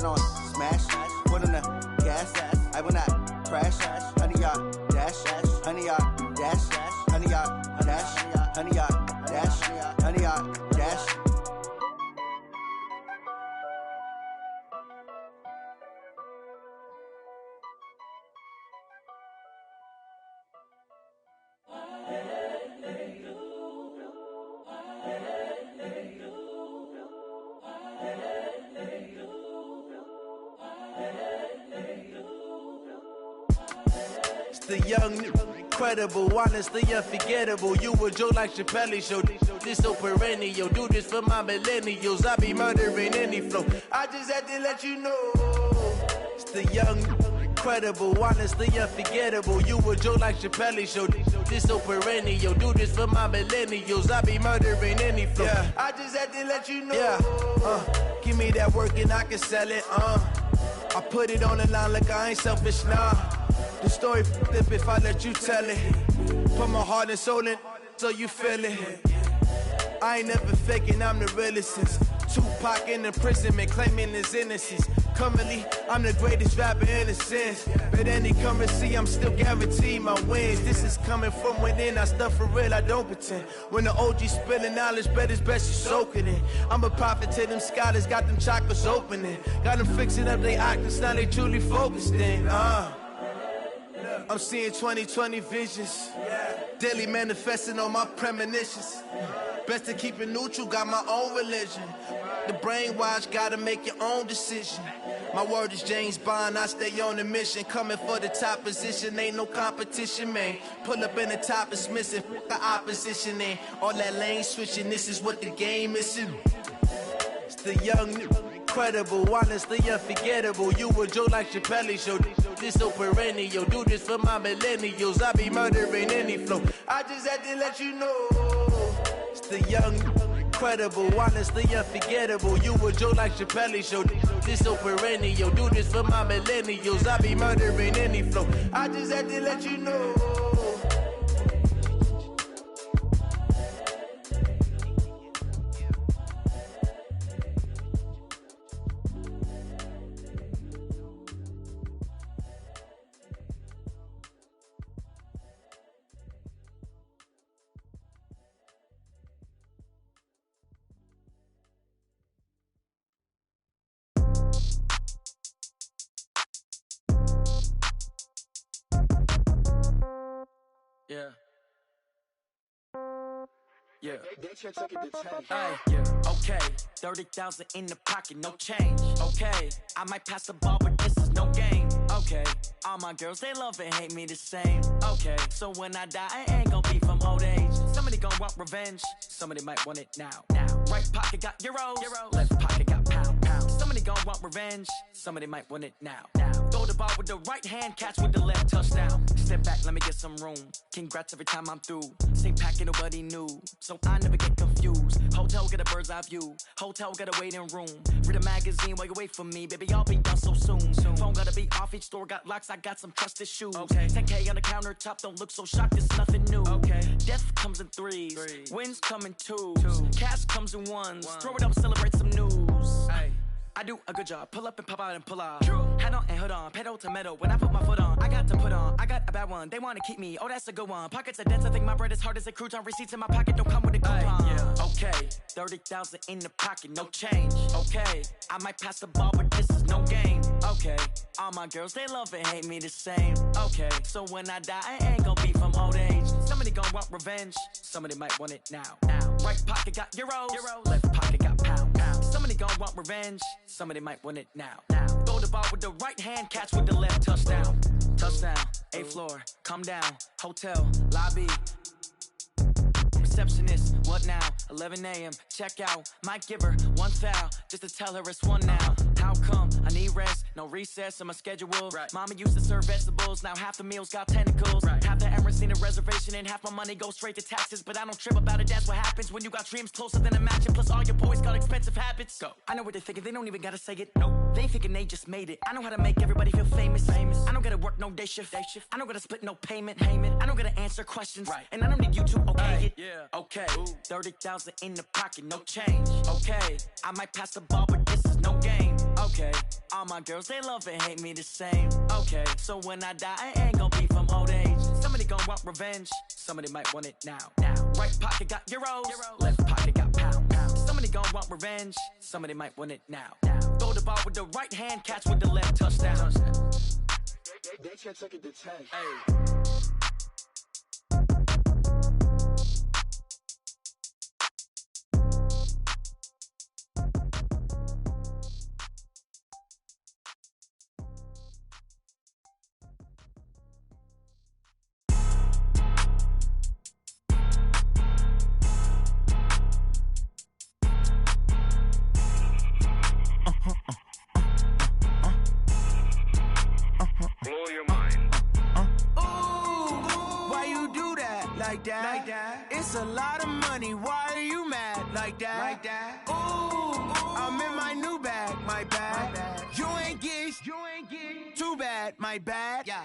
it on smash, foot on the gas, I will not crash, honey y'all dash, honey y'all dash, honey y'all dash, honey y'all dash, honey y'all dash. The young, incredible, honestly unforgettable. You a joke like Chappelle show. This so perennial. Do this for my millennials. I be murdering any flow. I just had to let you know. It's the young, incredible, honestly unforgettable. You a joke like Chappelle show. This so perennial. Do this for my millennials. I be murdering any flow. Yeah. I just had to let you know. Yeah. Give me that work and I can sell it. I put it on the line like I ain't selfish, nah. The story flip if I let you tell it. Put my heart and soul in so you feel it. I ain't never faking, I'm the realest since Tupac in imprisonment, claiming his innocence. Currently, I'm the greatest rapper in a sense. But any currency, I'm still guaranteed my wins. This is coming from within, I stuff for real, I don't pretend. When the OG spilling knowledge, bet it's best you soak it in. I'm a prophet to them scholars, got them chakras opening. Got them fixing up they octaves, now they truly focused in. I'm seeing 2020 visions. Daily manifesting on my premonitions. Best to keep it neutral, got my own religion. The brainwash, gotta make your own decision. My word is James Bond, I stay on the mission. Coming for the top position, ain't no competition, man. Pull up in the top, it's missing, the opposition, ain't all that lane switching, this is what the game is. It's the young, incredible, honestly unforgettable. You a joke like Chappelle show. This so perennial. Do this for my millennials. I be murdering any flow. I just had to let you know. It's the young, incredible, honestly unforgettable. You a joke like Chappelle show. This so perennial. Do this for my millennials. I be murdering any flow. I just had to let you know. Yeah. Yeah. Hey, yeah. Okay. 30,000 in the pocket, no change. Okay. I might pass the ball, but this is no game. Okay. All my girls, they love and hate me the same. Okay. So when I die, I ain't gonna be from old age. Somebody gonna want revenge. Somebody might want it now. Right pocket got euros. Left pocket got pounds. Somebody gonna want revenge. Somebody might want it now. Throw the ball with the right hand, catch with the left, touchdown. Step back, let me get some room. Congrats every time I'm through. Same packet, nobody knew. So I never get confused. Hotel get a bird's eye view. Hotel get a waiting room. Read a magazine while you wait for me. Baby, I'll be done so soon. Phone gotta be off, each store got locks. I got some trusted shoes. Okay. 10K on the countertop, don't look so shocked, it's nothing new. Okay. Death comes in threes. Wins come in twos. Cash comes in ones. Throw it up, celebrate some news. Hey. I do a good job, pull up and pop out and pull off. Hat on and hood on, pedal to metal. When I put my foot on, I got to put on. I got a bad one, they wanna keep me, oh that's a good one. Pockets are dense, I think my bread is hard as a crouton. Receipts in my pocket don't come with a coupon. Yeah. Okay, 30,000 in the pocket, no change. Okay, I might pass the ball, but this is no game. Okay, all my girls, they love and hate me the same. Okay, so when I die, I ain't gonna be from old age. Somebody gon' want revenge, somebody might want it now. Right pocket got euros. Left pocket got pounds. Somebody gon' want revenge, somebody might want it now. Throw the ball with the right hand, catch with the left, touchdown. Touchdown, 8th floor, come down, hotel, lobby. Receptionist, what now? 11 a.m., check out. Might give her one foul, just to tell her it's one now. How come? I need rest, no recess in my schedule. Right. Mama used to serve vegetables, now half the meals got tentacles. Right. Half the Emirates need a reservation and half my money goes straight to taxes. But I don't trip about it, that's what happens when you got dreams closer than a matching. Plus all your boys got expensive habits. Go. I know what they're thinking, they don't even gotta say it. Nope. They ain't thinking they just made it. I know how to make everybody feel famous. I don't gotta work no day shift. I don't gotta split no payment. I don't gotta answer questions. Right. And I don't need you to okay it. Yeah. Okay, 30,000 in the pocket, no change. Okay, I might pass the ball, but this is no game. Okay, all my girls, they love and hate me the same. Okay, so when I die, I ain't gonna be from old age. Somebody gonna want revenge, somebody might want it now. Right pocket got euros, left pocket got pounds. Somebody gonna want revenge, somebody might want it now. Throw the ball with the right hand, catch with the left, touchdown. They can't take it to 10. Hey. Blow your mind. Why you do that? Like that? It's a lot of money. Why are you mad? Like that? Ooh, I'm in my new bag. My bad. You ain't get. Too bad. My bad. Yeah.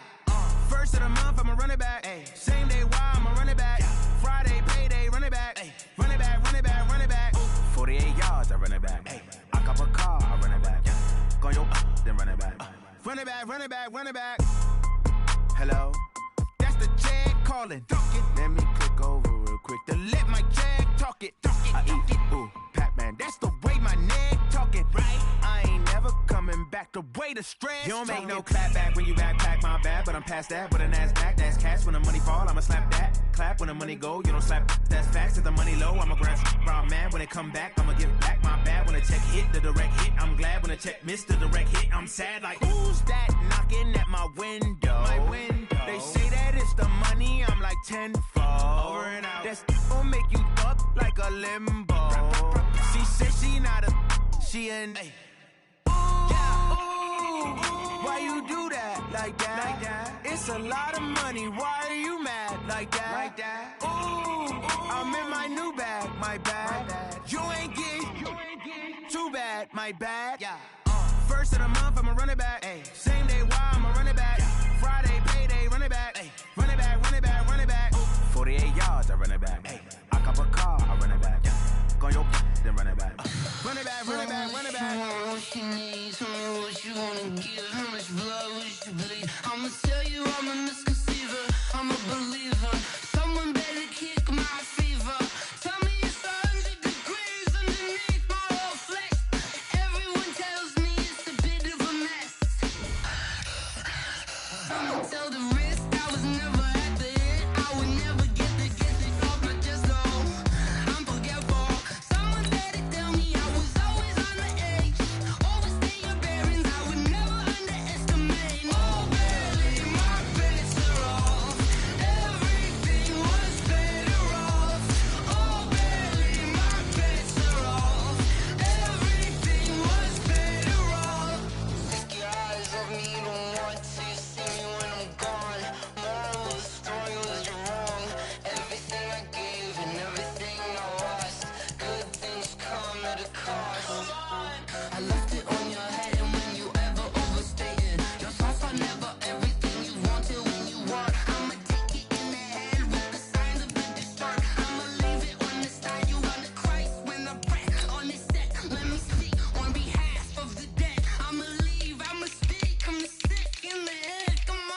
First of the month, I'ma run it back. Ay. Same day, why I'ma run it back. Friday, payday, run it back. Ay. Run it back. 48 yards, I run it back. Ay. I cop a car, I run it back. Go your then run it back. Run it back. Hello? That's the Jag calling. Let me click over real quick to let my Jag talk it. I eat it. Ooh, Pac-Man, that's the way my neck talking. Right? I ain't never coming back the way the stress. You don't make no clap back when you backpack, my bad, but I'm past that. With a NASDAQ, that's cash. When the money fall, I'ma slap that. Clap when the money go, you don't slap. That's facts. If the money low, I'ma grab brown man. When it come back, I'ma give back my bad. When the check hit, the direct hit. I'm glad when the check missed the direct hit. I'm sad like, who's that knocking at my window? They say that it's the money, I'm like tenfold. Over and out. That's gon' make you up like a limbo. She said she not a, she an. Why you do that? Like that? It's a lot of money. Why are you mad? Like that? Ooh, I'm in my new bag. My bad. You ain't get. Too bad. My bad. Yeah. First of the month, I'ma run it back. Ay. Same day, why I'ma run it back. Friday, payday, run it back. Ay. Run it back. 48 yards, I run it back. Ay. I cop a car, I run it back. Go your then run it back. Run it back. What you need, tell me what you wanna give. How much blood would you bleed? I'ma tell you I'm a misconceiver, I'm a believer. Someone better kick my fever. Tell me it's 100 degrees underneath my whole flesh. Everyone tells me it's a bit of a mess. I'ma tell the risk I was never at the end. I would never get this off my chest though. I'm forgetful. Someone better tell me I was always on the edge. Overstay your bearings, I would never underestimate. Oh barely, my bets are off. Everything was better off. Oh barely, my bets are off. Everything was better off. Take your eyes off me, don't want to see me when I'm gone. Moral of the story was you're wrong. Everything I gave and everything I lost. Good things come at a cost. I left it on your head, and when you ever overstated, your thoughts are never everything you wanted when you want. I'ma take it in the head with the signs of the distort. I'ma leave it on the side. You on the Christ when the breath on the set. Let me speak on behalf of the dead. I'ma leave, I'ma speak. I'm sick in the head. Come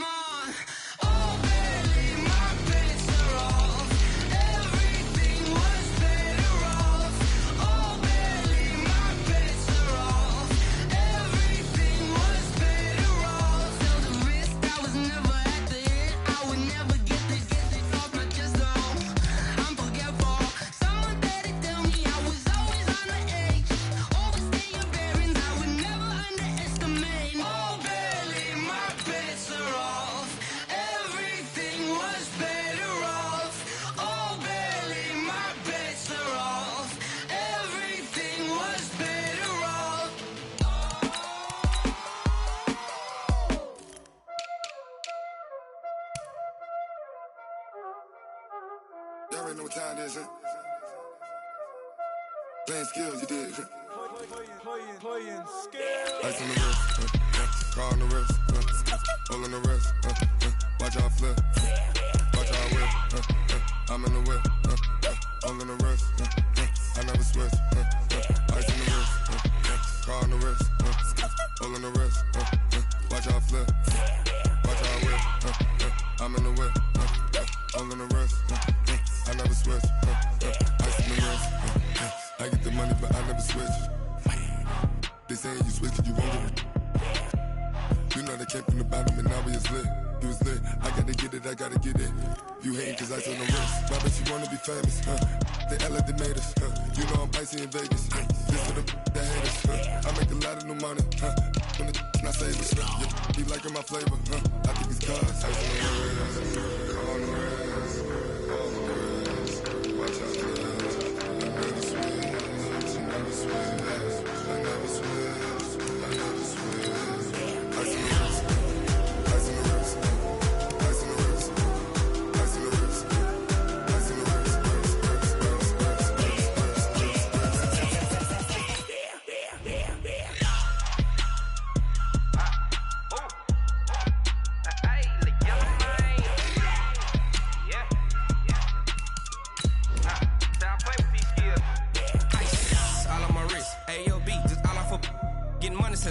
on. Oh, barely, my bets are off. Everything was better off. Oh, barely, my bets are off. Everything was better off. Tell the risk I was never at the end. I would never get this off my chest though. I'm forgetful. Someone better tell me I was always on the edge. Overstay your bearings, I would never underestimate. Oh, barely, my bets are off. Everything was better off. Oh, barely, my bets are off. Everything was better off. Y'all already know what time it is, huh? Playing skills, you did. Playing skill. Ice on the wrist, car on the wrist, hole in the wrist, watch out flip, watch out whip, I'm in the whip, hole in the wrist, I never switch, ice in the wrist. saying you switch it, you won't get it. You know they came from the bottom and now we is lit. You was lit, I gotta get it, I gotta get it. You hating cause I told no risk. Why bet you wanna be famous, They act like they made us, You know I'm icy in Vegas, This for the that hate us, I make a lot of new money, When the not save us, He liking my flavor, I think it's cause ice on the wrist, on the wrist, on the wrist. Watch out, I never switch, I never switch, I never switch, I never switch. Ice on the wrist, ice on the wrist, ice on the wrist, ice on the wrist, ice on the wrist.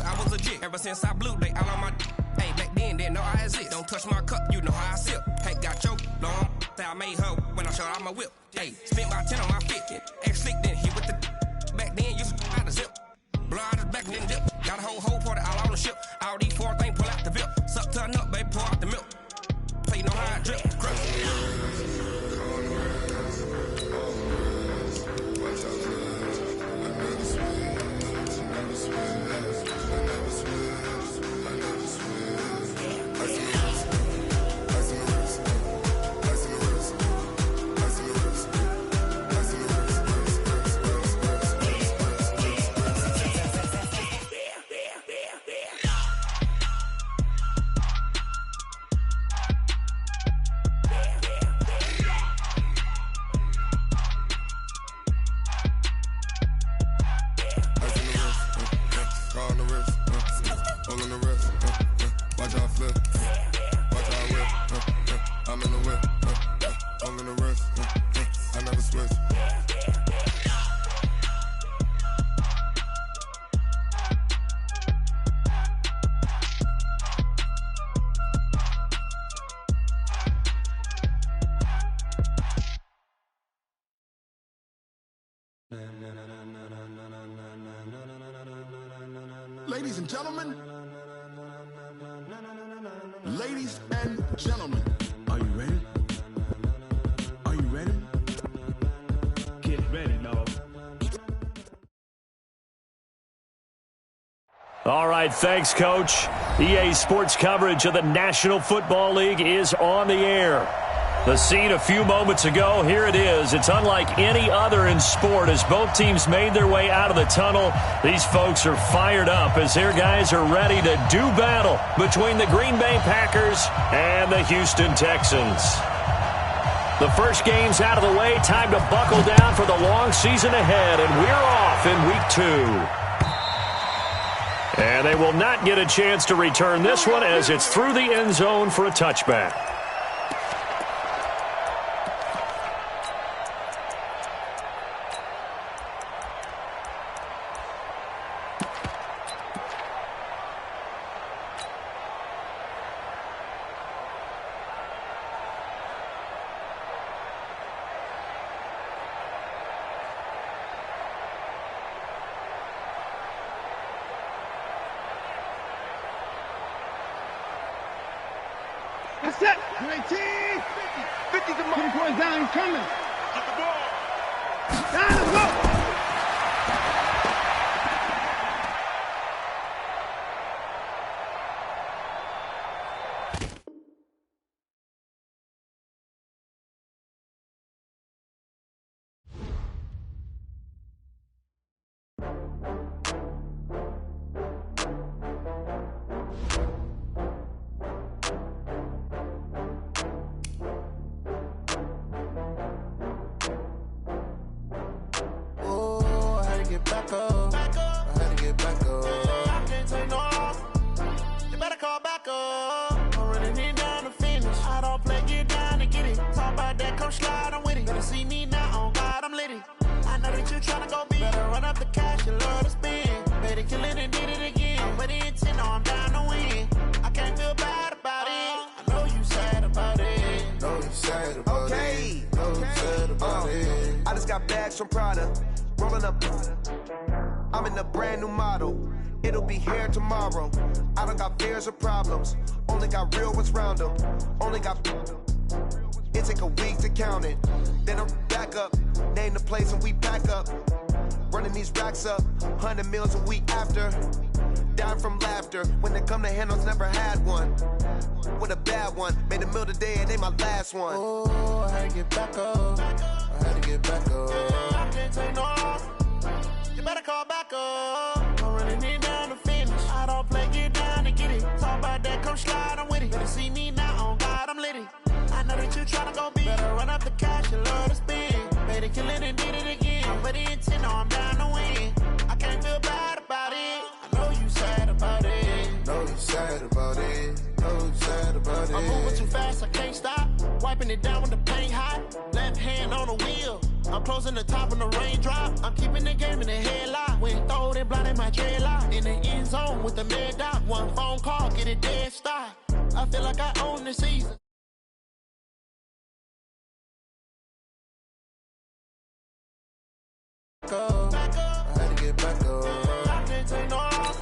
I was legit ever since I blew they all on my hey back then didn't know I exist. Don't touch my cup, you know how I sip. Hey, got choked long that I made her when I showed out my whip. Hey, spent about 10 on my fit. Ex slick then hit with the back then used to out the zip. Blow out his back and then dip. Got a whole party all on the ship. All these four things pull out the VIP. Suck turn up, baby, pour out the milk. Play know how I drip. Crush. Ladies and gentlemen, ladies and gentlemen, are you ready? Are you ready? Get ready, dog. All right, thanks, Coach. EA Sports coverage of the National Football League is on the air. The scene a few moments ago, here it is. It's unlike any other in sport as both teams made their way out of the tunnel. These folks are fired up as their guys are ready to do battle between the Green Bay Packers and the Houston Texans. The first game's out of the way. Time to buckle down for the long season ahead, and we're off in week 2. And they will not get a chance to return this one as it's through the end zone for a touchback. That's it. 19. 50 to 20 points down. He's coming. Get the ball. Down, let's go. I just got bags from Prada, rolling up. I'm in a brand new model. It'll be here tomorrow. I don't got fears or problems. Only got real ones round them. Only got... It take a week to count it. Then I'm back up. Name the place and we pack up. Running these racks up. 100 meals a week after. Down from laughter. When they come to handles, never had one. With a bad one. Made a meal today and ain't my last one. Oh, I had to get back up. I had to get back up. I can't take no loss. You better call back up. I'm running it down to finish. I don't play, get down to get it. Talk about that, come slide, I'm with it. Better see me now, on God, I'm litty. I know that you tryna go big. Better run up the cash, you love to spend. Made it, kill it, and did it again. But the intent, no, I'm down to win. I can't feel bad about it. I know you sad about it. Know you sad about it. Know you sad about it. I'm moving too fast, I can't stop. Wiping it down with the paint hot. Left hand on the wheel. I'm closing the top when the raindrop. I'm keeping the game in the headlock. When throwed and blinded my dreadlock. In the end zone with the mad dot. One phone call, get it dead stop. I feel like I own the season. Back up. I had to get back up. I can't take no loss.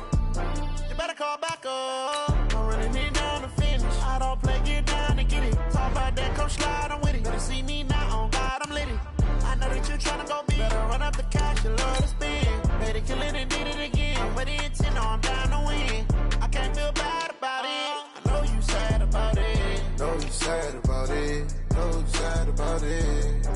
You better call back up. I'm running it down to finish. I don't play, get down to get it. Talk about that, come slide, I'm with it. Better see me now, on God, I'm litty. I know that you tryna go big. Better run up the cash, you love to spend. Made it, kill it, and did it again. But the intent, no, I'm down to win. I can't feel bad about it. I know you sad about it. Know you sad about it. Know you sad about it.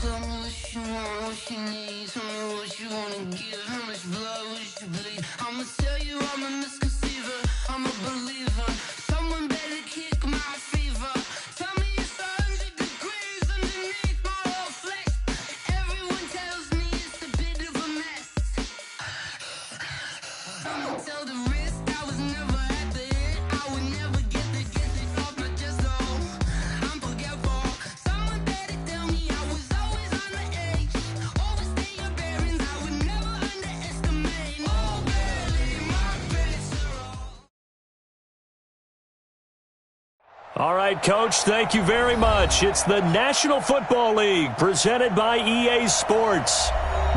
Tell me what you want, what you need. Tell me what you wanna give. How much blood would you bleed? I'ma tell you I'm a misconceiver. I'm a believer. Someone better kick my fever. Tell me it's 100 degrees underneath my whole flesh. Everyone tells me it's a bit of a mess. I'ma tell the risk I was never at the end. I would never get it off my chest. Oh, I'm forgetful. Someone better tell me I was always on the edge. Overstay your bearings, I would never underestimate. Oh, barely, my credits are all. All right, Coach, thank you very much. It's the National Football League presented by EA Sports.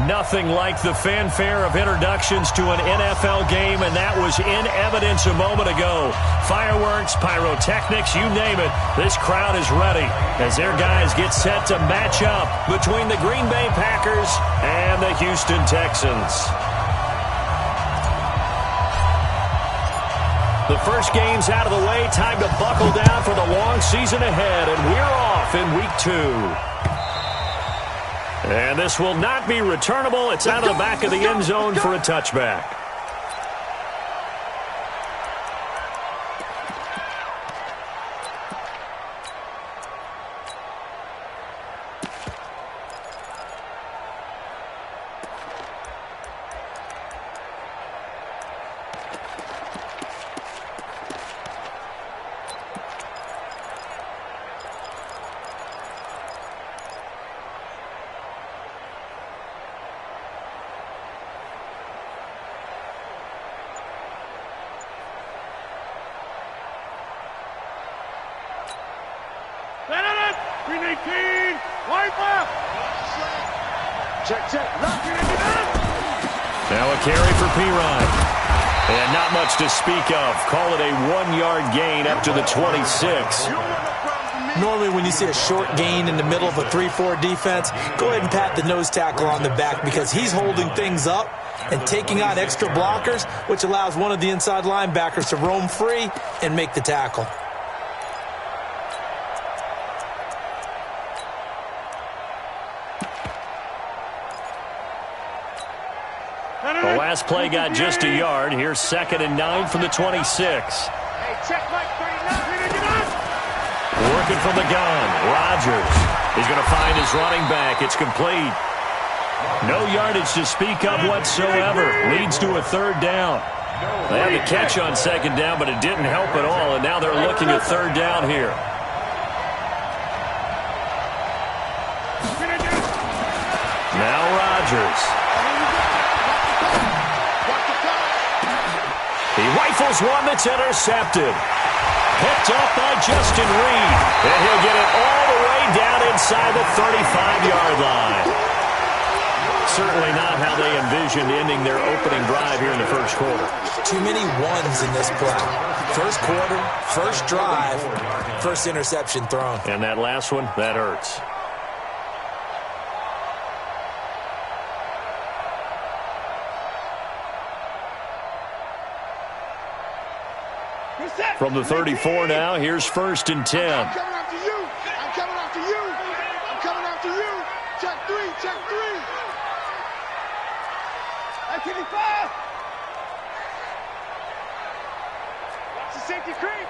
Nothing like the fanfare of introductions to an NFL game, and that was in evidence a moment ago. Fireworks, pyrotechnics, you name it. This crowd is ready as their guys get set to match up between the Green Bay Packers and the Houston Texans. The first game's out of the way. Time to buckle down for the long season ahead, and we're off in week 2. And this will not be returnable. It's out of the back of the end zone for a touchback. Now a carry for Pirine. And not much to speak of. Call it a 1-yard gain up to the 26. Normally when you see a short gain in the middle of a 3-4 defense, go ahead and pat the nose tackle on the back because he's holding things up and taking on extra blockers, which allows one of the inside linebackers to roam free and make the tackle. The last play got just a yard. Here's 2nd and 9 from the 26. Hey, check Mike 39. Working from the gun. Rodgers is going to find his running back. It's complete. No yardage to speak of whatsoever. Leads to a 3rd down. They had the catch on 2nd down, but it didn't help at all, and now they're looking at 3rd down here. Now Rodgers. rifles one that's intercepted. Picked off by Justin Reed. And he'll get it all the way down inside the 35-yard line. Certainly not how they envisioned ending their opening drive here in the first quarter. Too many ones in this play. First quarter, first drive, first interception thrown. And that last one, that hurts. From the 34 now, here's 1st and 10. I'm coming after you. I'm coming after you. I'm coming after you. Check three. Check three. Activity 5. Watch the safety creep.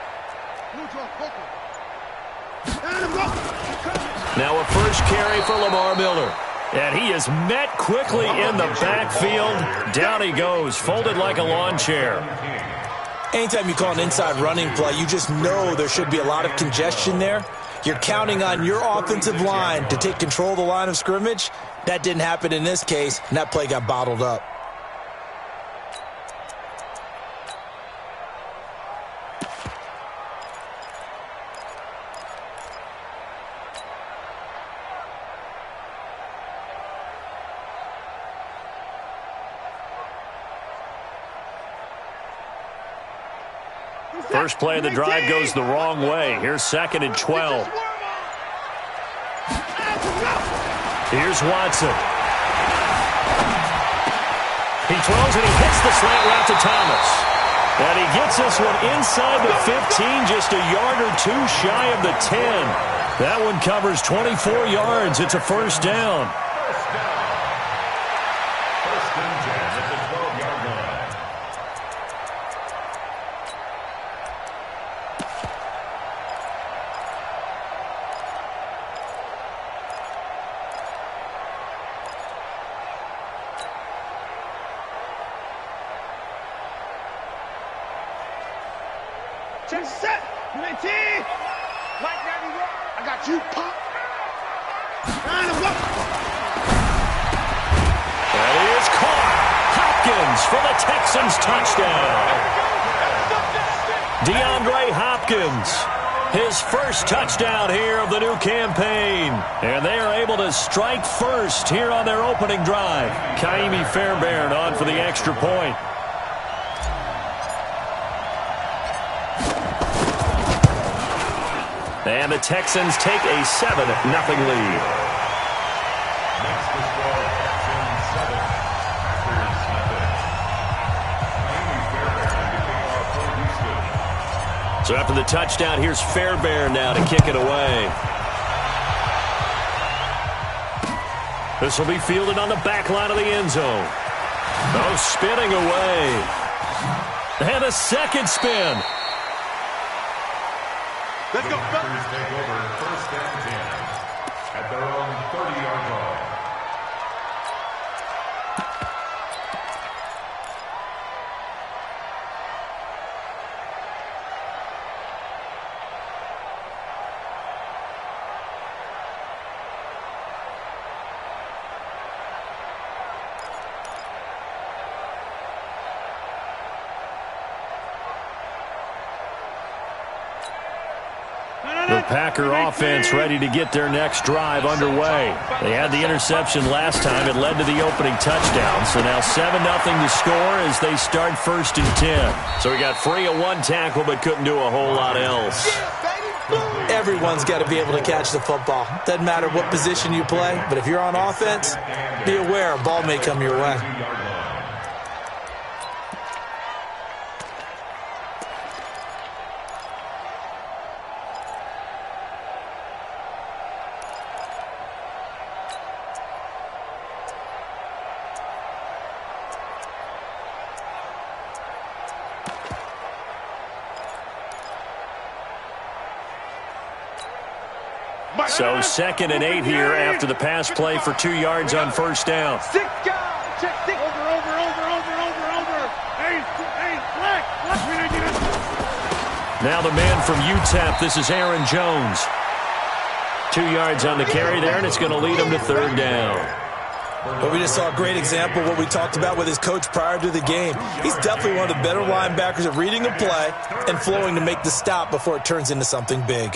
Now a first carry for Lamar Miller. And he is met quickly in the backfield. Down he goes, folded like a lawn chair. Anytime you call an inside running play, you just know there should be a lot of congestion there. You're counting on your offensive line to take control of the line of scrimmage. That didn't happen in this case, and that play got bottled up. First play of the drive goes the wrong way. Here's 2nd and 12. Here's Watson. He throws and he hits the slant route to Thomas. And he gets this one inside the 15, just a yard or two shy of the 10. That one covers 24 yards. It's a first down. Check set. UAT. Like 91. I got you, pop. That is caught. Hopkins for the Texans touchdown. DeAndre Hopkins, his first touchdown here of the new campaign. And they are able to strike first here on their opening drive. Kaimi Fairbairn on for the extra point. And the Texans take a 7-0 lead. So after the touchdown, here's Fairbairn now to kick it away. This will be fielded on the back line of the end zone. Oh, spinning away. And a second spin. Let's go. Packers take over 1st and 10 at their own 30-yard line. The Packer offense ready to get their next drive underway. They had the interception last time. It led to the opening touchdown. So now 7-0 to score as they start 1st and 10. So we got free of one tackle but couldn't do a whole lot else. Everyone's got to be able to catch the football. Doesn't matter what position you play, but if you're on offense, be aware a ball may come your way. So 2nd and 8 here after the pass play for 2 yards on first down. 6 guys. Check 6. Over. Hey, black. Now the man from UTEP, this is Aaron Jones. 2 yards on the carry there, and it's going to lead him to 3rd down. But we just saw a great example of what we talked about with his coach prior to the game. He's definitely one of the better linebackers at reading a play and flowing to make the stop before it turns into something big.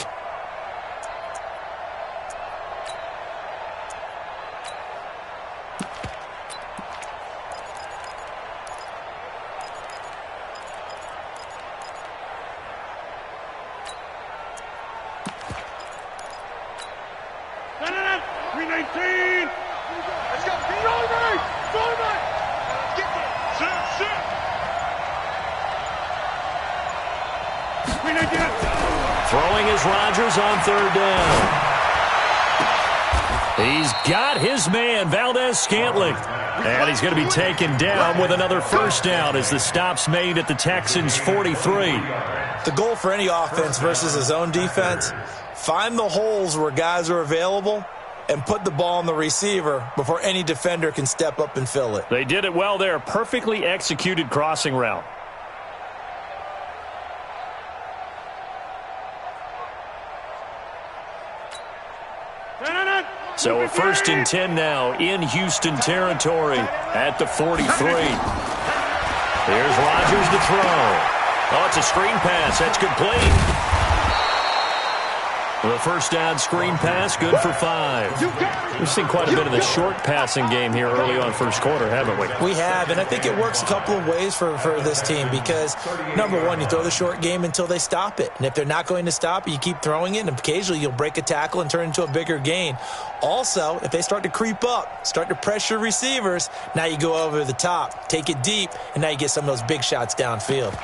Throwing is Rodgers on third down. He's got his man, Valdez-Scantling. And he's going to be taken down with another first down as the stop's made at the Texans' 43. The goal for any offense versus his own defense, find the holes where guys are available and put the ball on the receiver before any defender can step up and fill it. They did it well there. Perfectly executed crossing route. So a 1st and 10 now in Houston territory at the 43. Here's Rodgers to throw. Oh, it's a screen pass. That's complete. The first down screen pass, good for 5. We've seen quite a bit of the short passing game here early on first quarter, haven't we? We have, and I think it works a couple of ways for this team because, number one, you throw the short game until they stop it. And if they're not going to stop it, you keep throwing it, and occasionally you'll break a tackle and turn it into a bigger gain. Also, if they start to creep up, start to pressure receivers, now you go over the top, take it deep, and now you get some of those big shots downfield.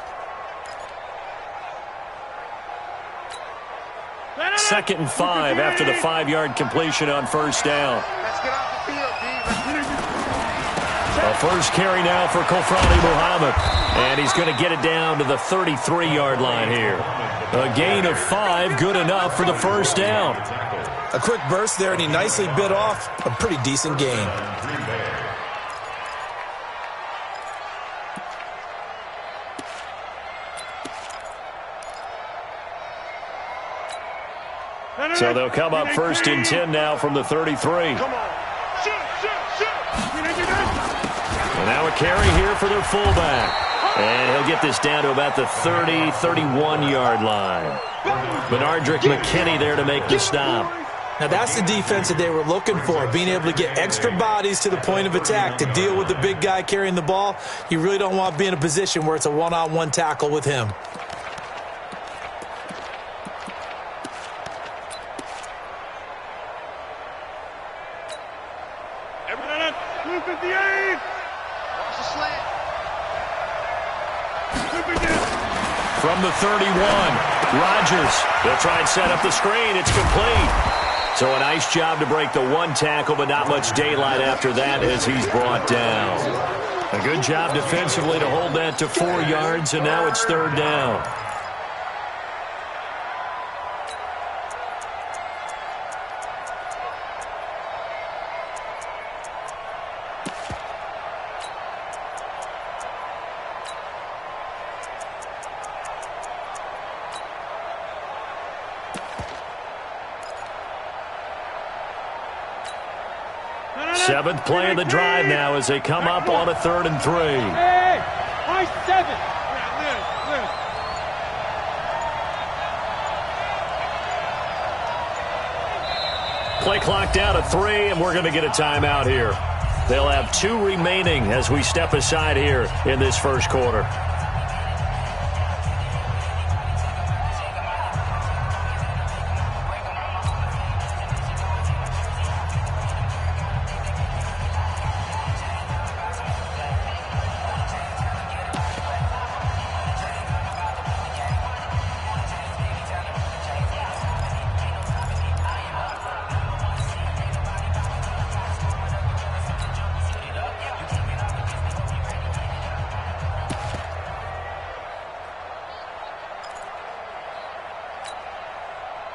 2nd and 5 after the 5-yard completion on first down. A first carry now for Kofrani Muhammad. And he's going to get it down to the 33-yard line here. A gain of 5, good enough for the first down. A quick burst there, and he nicely bit off a pretty decent gain. So they'll come up 1st and 10 now from the 33. And now a carry here for their fullback. And he'll get this down to about the 30, 31-yard line. Benardrick McKinney there to make the stop. Now that's the defense that they were looking for, being able to get extra bodies to the point of attack to deal with the big guy carrying the ball. You really don't want to be in a position where it's a one-on-one tackle with him. From the 31, Rodgers. They'll try and set up the screen. It's complete. So a nice job to break the one tackle, but not much daylight after that as he's brought down. A good job defensively to hold that to 4 yards, and now it's 3rd down. Seventh play of the drive now as they come up on a 3rd and 3. Hey, I 7. Play clock down to 3, and we're going to get a timeout here. They'll have 2 remaining as we step aside here in this first quarter.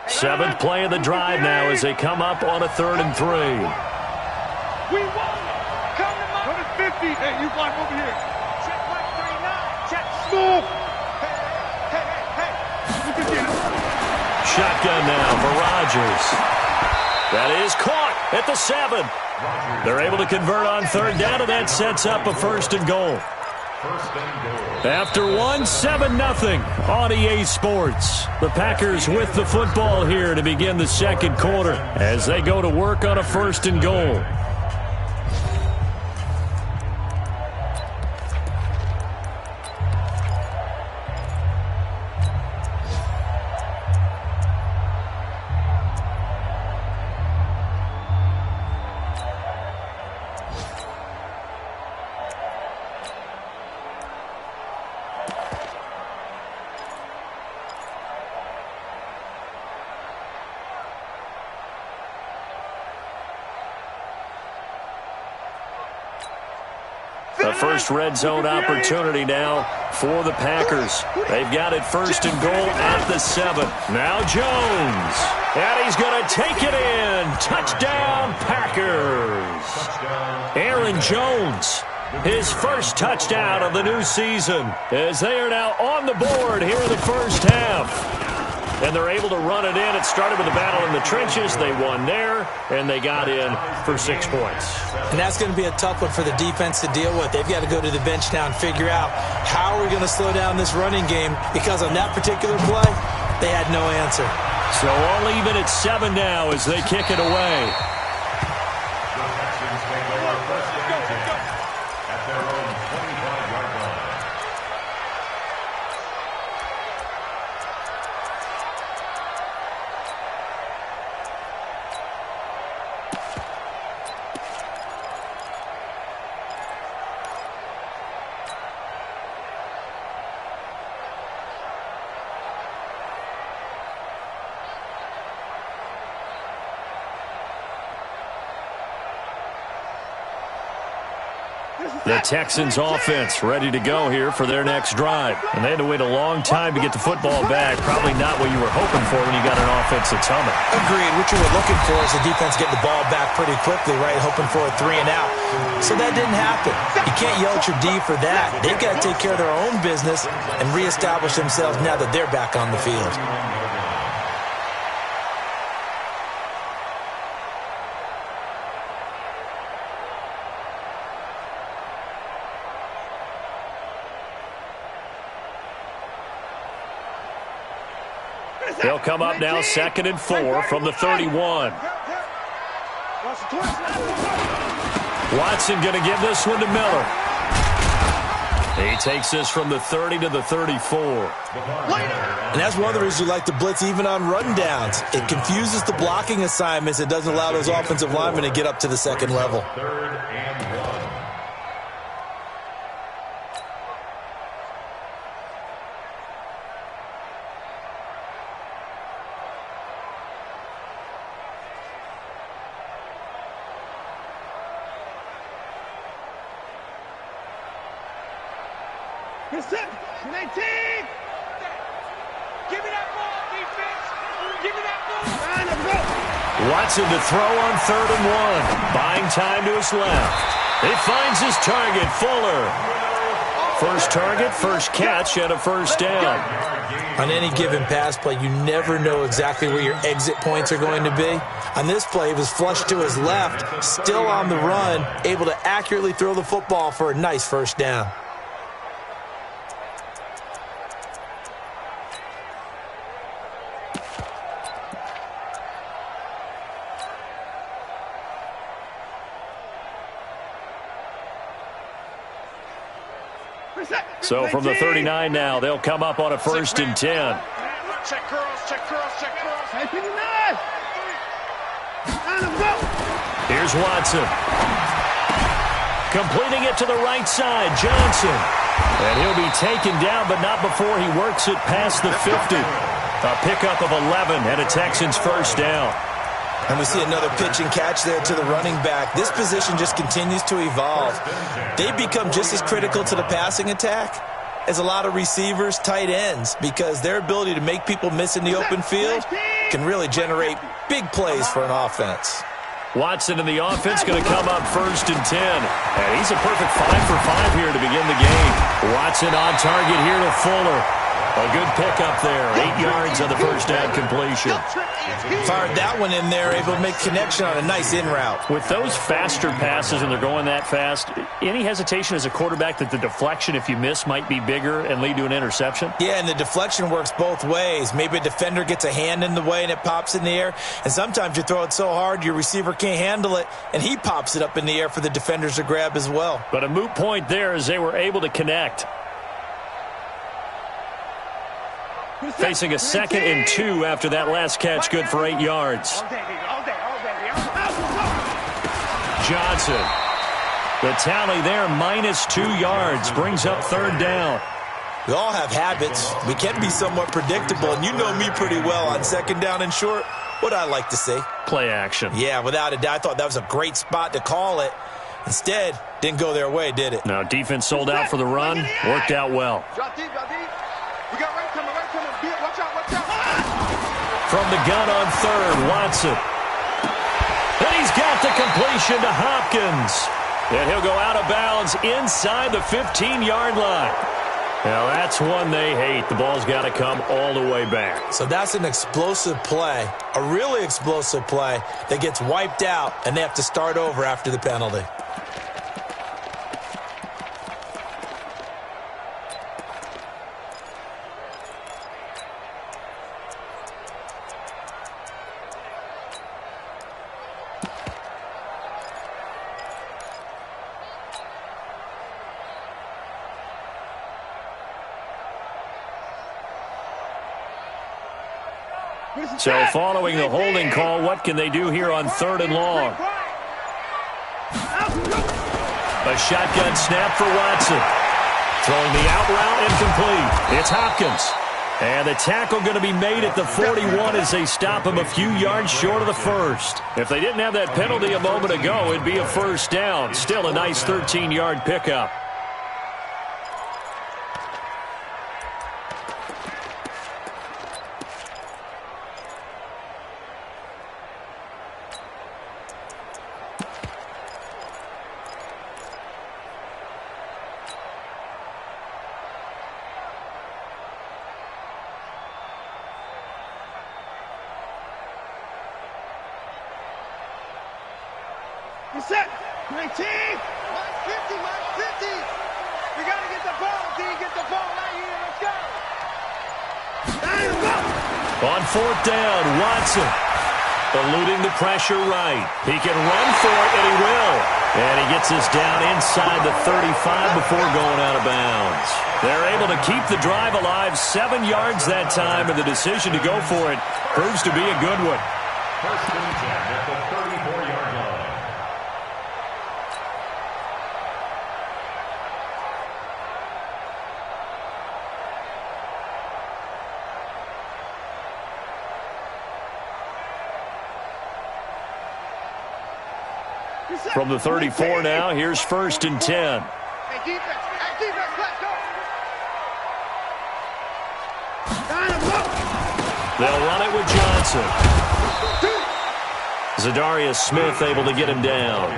Seventh play of the drive now as they come up on a 3rd and 3. We won. Come to 50. Hey, you block over here. Check right 39. Check. Move. Hey. Look at this. Shotgun now for Rodgers. That is caught at the 7. They're able to convert on third down, and that sets up a first and goal. After 7-0 on EA Sports. The Packers with the football here to begin the second quarter as they go to work on a first and goal. The first red zone opportunity now for the Packers. They've got it first and goal at the 7. Now Jones. And he's going to take it in. Touchdown, Packers. Aaron Jones, his first touchdown of the new season, as they are now on the board here in the first half. And they're able to run it in. It started with a battle in the trenches. They won there, and they got in for 6 points. And that's going to be a tough one for the defense to deal with. They've got to go to the bench now and figure out how are we going to slow down this running game, because on that particular play, they had no answer. So all even at 7 now as they kick it away. The Texans offense ready to go here for their next drive. And they had to wait a long time to get the football back. Probably not what you were hoping for when you got an offense that's humming. Agreed. What you were looking for is the defense getting the ball back pretty quickly, right? Hoping for a 3 and out. So that didn't happen. You can't yell at your D for that. They've got to take care of their own business and reestablish themselves now that they're back on the field. They'll come up now 2nd and 4 from the 31. Watson going to give this one to Miller. He takes this from the 30 to the 34. And that's one of the reasons you like to blitz even on rundowns. It confuses the blocking assignments. It doesn't allow those offensive linemen to get up to the second level. 3rd and 1. Set. 19. Give me that ball, defense. Give me that ball. Watson to throw on 3rd and 1. Buying time to his left. He finds his target, Fuller. First target, first catch, and a first down. On any given pass play, you never know exactly where your exit points are going to be. On this play, he was flushed to his left, still on the run, able to accurately throw the football for a nice first down. So from the 39 now, they'll come up on a 1st and 10. Check curls, check curls, check curls. Hey, 59. Here's Watson. Completing it to the right side, Johnson. And he'll be taken down, but not before he works it past the 50. A pickup of 11 and a Texans first down. And we see another pitch and catch there to the running back. This position just continues to evolve. They've become just as critical to the passing attack as a lot of receivers, tight ends, because their ability to make people miss in the open field can really generate big plays for an offense. Watson in the offense going to come up 1st and 10. And he's a perfect 5 for 5 here to begin the game. Watson on target here to Fuller. A good pickup there. 8 yards on the first down completion. Fired that one in there, able to make connection on a nice in route. With those faster passes and they're going that fast, any hesitation as a quarterback that the deflection, if you miss, might be bigger and lead to an interception? Yeah, and the deflection works both ways. Maybe a defender gets a hand in the way and it pops in the air. And sometimes you throw it so hard your receiver can't handle it, and he pops it up in the air for the defenders to grab as well. But a moot point there as they were able to connect. Facing a 2nd and 2 after that last catch, good for 8 yards. Johnson. The tally there, -2 yards, brings up 3rd down. We all have habits. We can be somewhat predictable, and you know me pretty well on 2nd down and short. What I like to see. Play action. Yeah, without a doubt. I thought that was a great spot to call it. Instead, didn't go their way, did it? No, defense sold out for the run. Worked out well. We got right coming. Watch out. From the gun on 3rd, Watson. And he's got the completion to Hopkins. And he'll go out of bounds inside the 15-yard line. Now, that's one they hate. The ball's got to come all the way back. So that's an explosive play, a really explosive play that gets wiped out, and they have to start over after the penalty. So following the holding call, what can they do here on 3rd and long? A shotgun snap for Watson. Throwing the out route incomplete. It's Hopkins. And the tackle going to be made at the 41 as they stop him a few yards short of the 1st. If they didn't have that penalty a moment ago, it'd be a 1st down. Still a nice 13-yard pickup. Set. 19. 50. We got to get the ball, D. Get the ball right here. Let's go. On 4th down, Watson. Eluding the pressure right. He can run for it, and he will. And he gets us down inside the 35 before going out of bounds. They're able to keep the drive alive. 7 yards that time, and the decision to go for it proves to be a good one. 1st and 10 at the 34-yard line. From the 34 now, here's 1st and 10. Hey, defense, let's go. They'll run it with Johnson. Zadarius Smith able to get him down.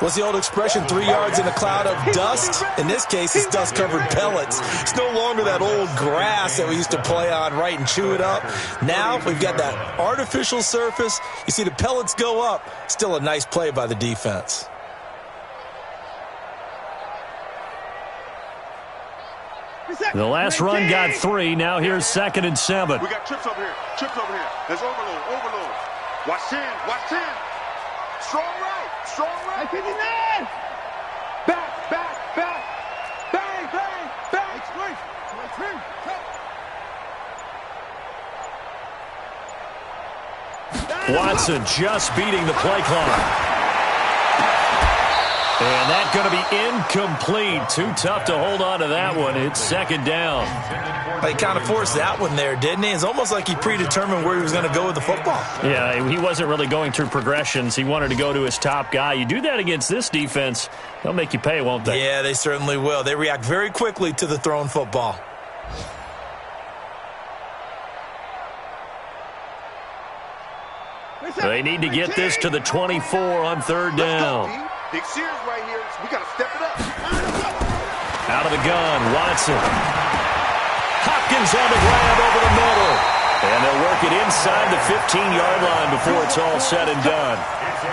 What's the old expression, 3 yards in a cloud of dust? In this case, it's dust-covered pellets. It's no longer that old grass that we used to play on, right, and chew it up. Now we've got that artificial surface. You see the pellets go up. Still a nice play by the defense. The last run got 3. Now here's 2nd and 7. We got trips over here. There's overload. Watch 10. Strong right. 59. Back. Bang. Watson just beating the play clock. And that's going to be incomplete. Too tough to hold on to that one. It's 2nd down. He kind of forced that one there, didn't he? It's almost like he predetermined where he was going to go with the football. Yeah, he wasn't really going through progressions. He wanted to go to his top guy. You do that against this defense, they'll make you pay, won't they? Yeah, they certainly will. They react very quickly to the thrown football. They need to get this to the 24 on 3rd down. Big series right here. We got to step it up. Out of the gun, Watson. Hopkins on the grab over the middle. And they'll work it inside the 15-yard line before it's all said and done.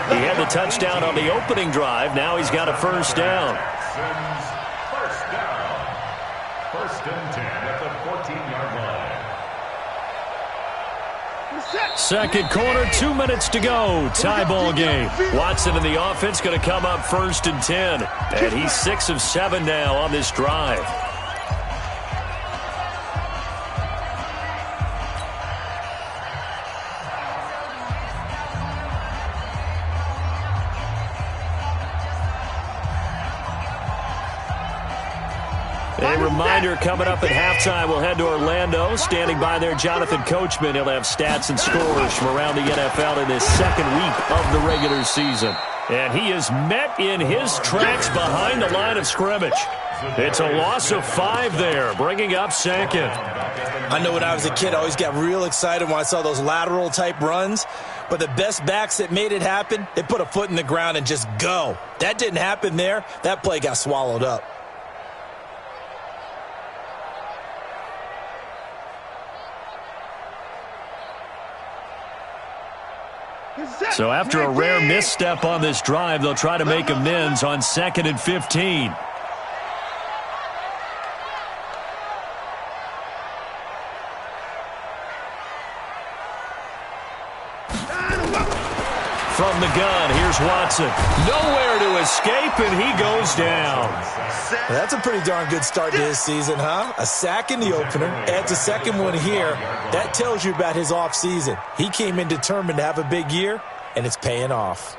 He had the touchdown on the opening drive. Now he's got a first down. First down. First and 10 at the 14-yard line. Second quarter, 2 minutes to go. Tie ball game. Watson in the offense going to come up first and 10. And he's 6 of 7 now on this drive. A reminder, coming up at halftime, we'll head to Orlando. Standing by there, Jonathan Coachman. He'll have stats and scores from around the NFL in this second week of the regular season. And he is met in his tracks behind the line of scrimmage. It's a loss of 5 there, bringing up second. I know when I was a kid, I always got real excited when I saw those lateral-type runs. But the best backs that made it happen, they put a foot in the ground and just go. That didn't happen there. That play got swallowed up. So after a rare misstep on this drive, they'll try to make amends on 2nd and 15. From the gun, here's Watson. Nowhere to escape, and he goes down. Well, that's a pretty darn good start to his season, huh? A sack in the opener, adds a second one here. That tells you about his offseason. He came in determined to have a big year, and it's paying off.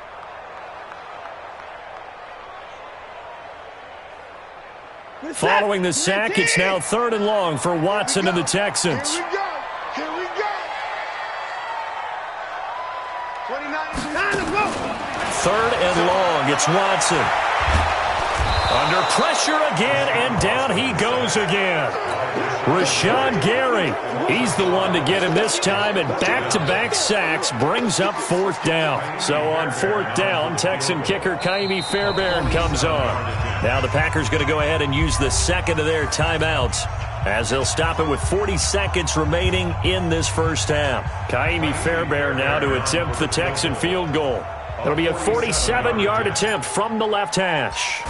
Following the sack, it's now 3rd and long for Watson and the Texans. Here we go. Here we go. 29. Third and long, it's Watson. Under pressure again, and down he goes again. Rashawn Gary, he's the one to get him this time, and back-to-back sacks brings up 4th down. So on 4th down, Texan kicker Kaimi Fairbairn comes on. Now the Packers going to go ahead and use the second of their timeouts, as they'll stop it with 40 seconds remaining in this first half. Kaimi Fairbairn now to attempt the Texan field goal. It'll be a 47-yard attempt from the left hash.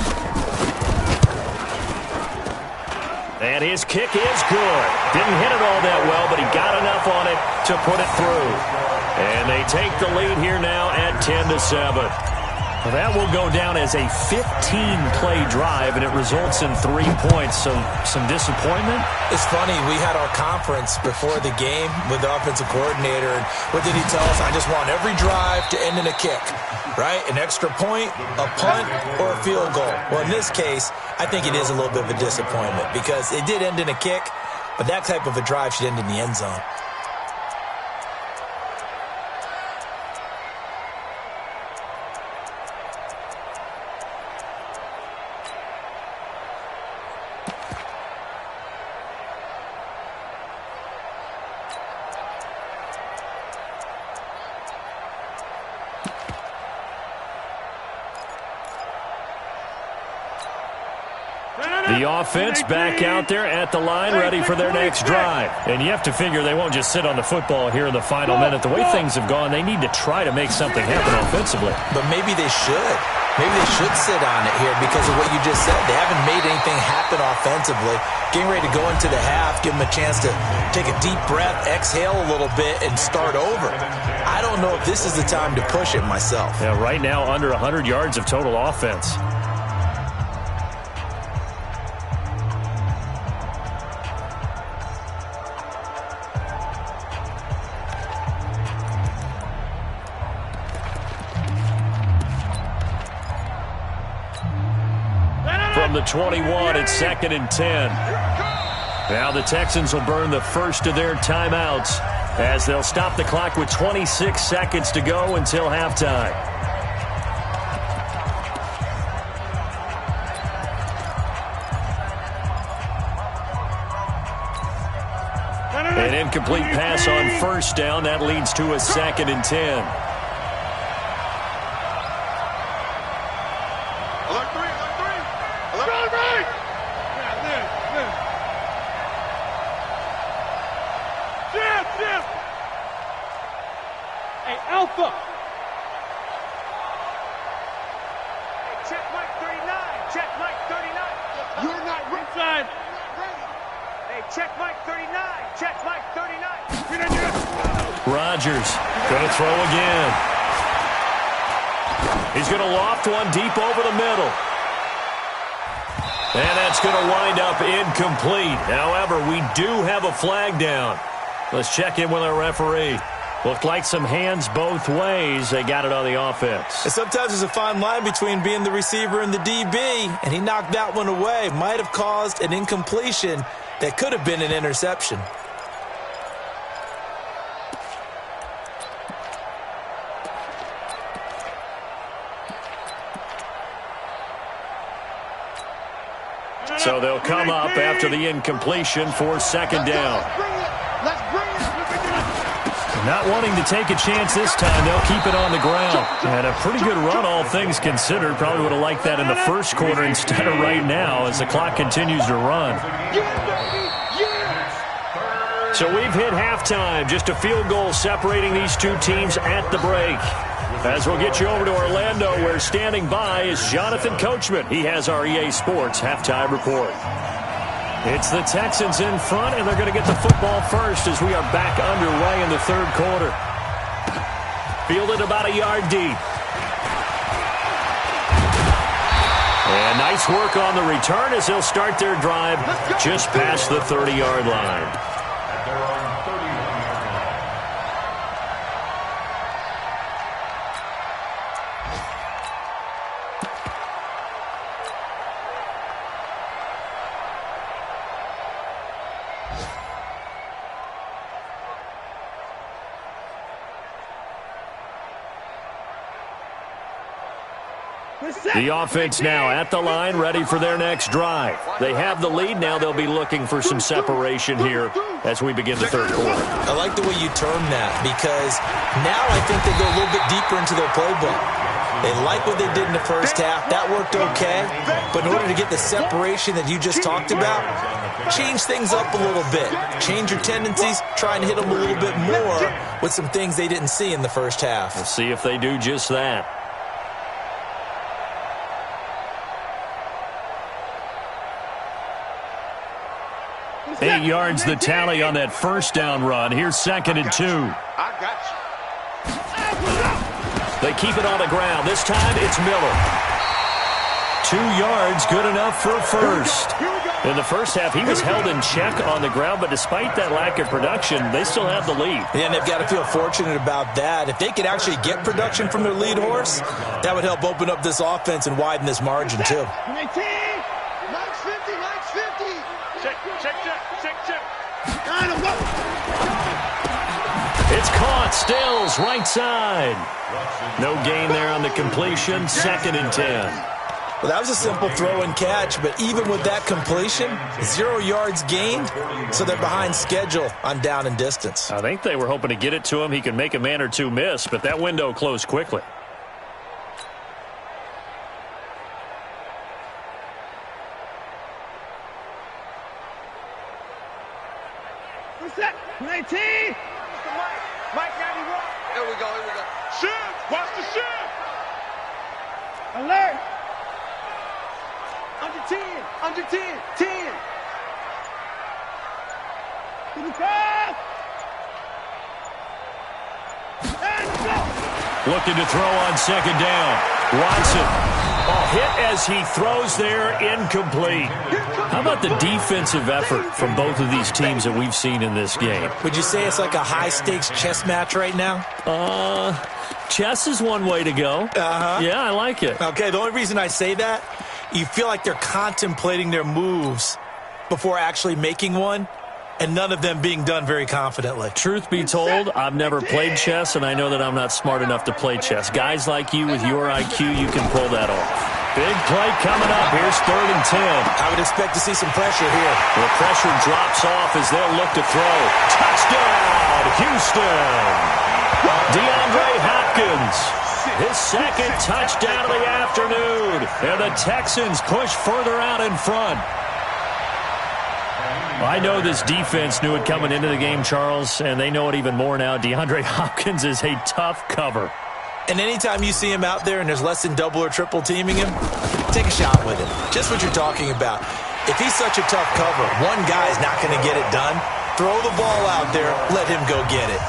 And his kick is good. Didn't hit it all that well, but he got enough on it to put it through. And they take the lead here now at 10-7. Well, that will go down as a 15-play drive, and it results in 3 points. So some disappointment? It's funny, we had our conference before the game with the offensive coordinator, and what did he tell us? I just want every drive to end in a kick, right? An extra point, a punt, or a field goal. Well, in this case, I think it is a little bit of a disappointment because it did end in a kick, but that type of a drive should end in the end zone. The offense back out there at the line, ready for their next drive. And you have to figure they won't just sit on the football here in the final minute. The way things have gone, they need to try to make something happen offensively. But maybe they should. Maybe they should sit on it here because of what you just said. They haven't made anything happen offensively. Getting ready to go into the half, give them a chance to take a deep breath, exhale a little bit, and start over. I don't know if this is the time to push it myself. Yeah, right now under 100 yards of total offense. From the 21, it's 2nd and 10. Now the Texans will burn the first of their timeouts as they'll stop the clock with 26 seconds to go until halftime. An incomplete pass on first down. That leads to a 2nd and 10. Alpha. Hey, check Mike 39. Check Mike 39. You're not inside. Hey, check Mike 39. Check Mike 39. Rodgers going to throw again. He's going to loft one deep over the middle. And that's going to wind up incomplete. However, we do have a flag down. Let's check in with our referee. Looked like some hands both ways. They got it on the offense. And sometimes there's a fine line between being the receiver and the DB, and he knocked that one away. Might have caused an incompletion that could have been an interception. So they'll come up after the incompletion for second down. Not wanting to take a chance this time, they'll keep it on the ground. And a pretty good run, all things considered. Probably would have liked that in the first quarter instead of right now as the clock continues to run. So we've hit halftime. Just a field goal separating these two teams at the break. As we'll get you over to Orlando, where standing by is Jonathan Coachman. He has our EA Sports halftime report. It's the Texans in front, and they're going to get the football first as we are back underway in the third quarter. Fielded about a yard deep. And nice work on the return as they'll start their drive just past the 30-yard line. The offense now at the line, ready for their next drive. They have the lead. Now they'll be looking for some separation here as we begin the third quarter. I like the way you term that, because now I think they go a little bit deeper into their playbook. They like what they did in the first half. That worked okay. But in order to get the separation that you just talked about, change things up a little bit. Change your tendencies. Try and hit them a little bit more with some things they didn't see in the first half. We'll see if they do just that. 8 yards the tally on that first down run. Here's 2nd and 2. I got you. They keep it on the ground. This time it's Miller. 2 yards, good enough for a first. In the first half, he was held in check on the ground, but despite that lack of production, they still have the lead. Yeah, and they've got to feel fortunate about that. If they could actually get production from their lead horse, that would help open up this offense and widen this margin, too. It's caught. Stills, right side. No gain there on the completion. 2nd and 10. Well, that was a simple throw and catch, but even with that completion, 0 yards gained, so they're behind schedule on down and distance. I think they were hoping to get it to him. He could make a man or two miss, but that window closed quickly. Set. 19. Mike 91. Here we go. Shift. Watch the shift. Alert. Under 10. Under 10. 10. To the pass. And go. Looking to throw on 2nd down. Watson. Hit as he throws there, incomplete. How about the defensive effort from both of these teams that we've seen in this game? Would you say it's like a high-stakes chess match right now? Chess is one way to go. Yeah, I like it. Okay, the only reason I say that, you feel like they're contemplating their moves before actually making one, and none of them being done very confidently. Truth be told, I've never played chess, and I know that I'm not smart enough to play chess. Guys like you with your IQ, you can pull that off. Big play coming up. Here's 3rd and 10. I would expect to see some pressure here. The pressure drops off as they'll look to throw. Touchdown, Houston. DeAndre Hopkins. His 2nd touchdown of the afternoon. And the Texans push further out in front. I know this defense knew it coming into the game, Charles, and they know it even more now. DeAndre Hopkins is a tough cover. And anytime you see him out there and there's less than double or triple teaming him, take a shot with him. Just what you're talking about. If he's such a tough cover, one guy's not going to get it done. Throw the ball out there. Let him go get it.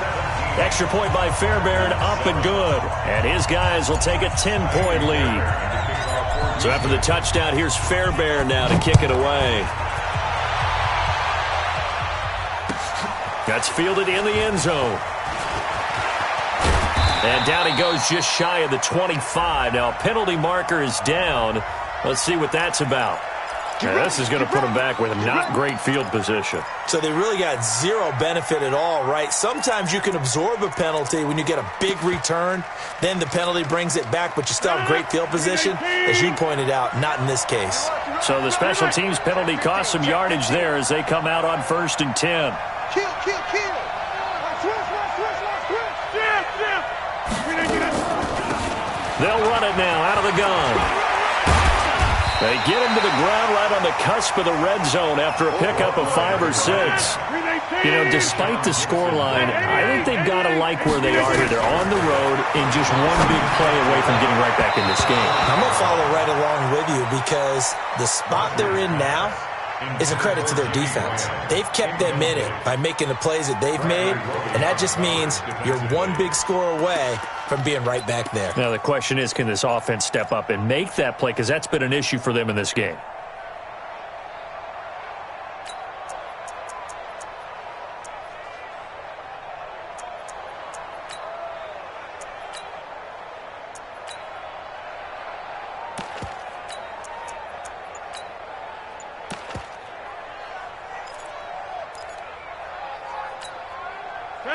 Extra point by Fairbairn, up and good. And his guys will take a 10-point lead. So after the touchdown, here's Fairbairn now to kick it away. That's fielded in the end zone. And down he goes just shy of the 25. Now a penalty marker is down. Let's see what that's about. Now, this is going to put them back with not great field position. So they really got zero benefit at all, right? Sometimes you can absorb a penalty when you get a big return. Then the penalty brings it back, but you still have great field position. As you pointed out, not in this case. So the special teams penalty costs some yardage there as they come out on 1st and 10. Kill. They'll run it now out of the gun. They get him to the ground right on the cusp of the red zone after a pickup of 5 or 6. You know, despite the scoreline, I think they've got to like where they are here. They're on the road and just one big play away from getting right back in this game. I'm going to follow right along with you because the spot they're in now is a credit to their defense. They've kept them in it by making the plays that they've made, and that just means you're one big score away from being right back there. Now the question is, can this offense step up and make that play? Because that's been an issue for them in this game.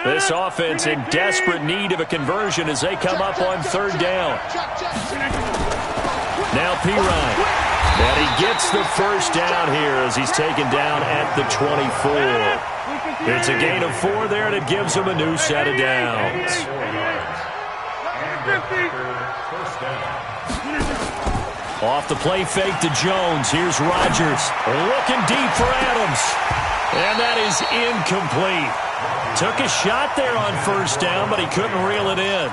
This offense in desperate need of a conversion as they come up on 3rd down. Now Pirine. And he gets the first down here as he's taken down at the 24. It's a gain of 4 there, and it gives him a new set of downs. Off the play fake to Jones. Here's Rodgers. Looking deep for Adams. And that is incomplete. Took a shot there on 1st down, but he couldn't reel it in.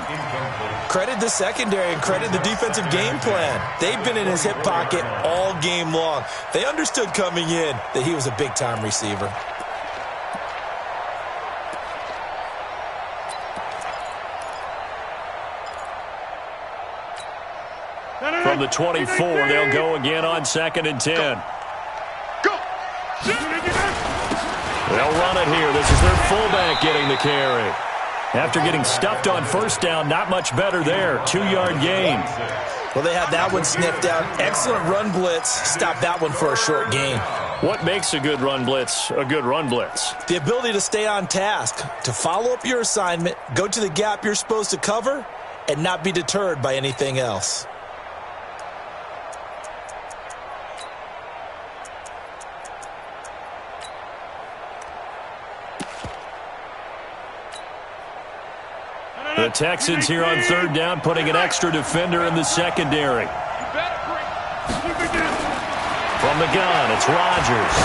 Credit the secondary and credit the defensive game plan. They've been in his hip pocket all game long. They understood coming in that he was a big-time receiver. From the 24, they'll go again on 2nd and 10. They'll run it here. This is their fullback getting the carry. After getting stuffed on 1st down, not much better there. 2-yard gain. Well, they had that one sniffed out. Excellent run blitz. Stop that one for a short gain. What makes a good run blitz a good run blitz? The ability to stay on task, to follow up your assignment, go to the gap you're supposed to cover, and not be deterred by anything else. The Texans here on 3rd down, putting an extra defender in the secondary. From the gun, it's Rodgers.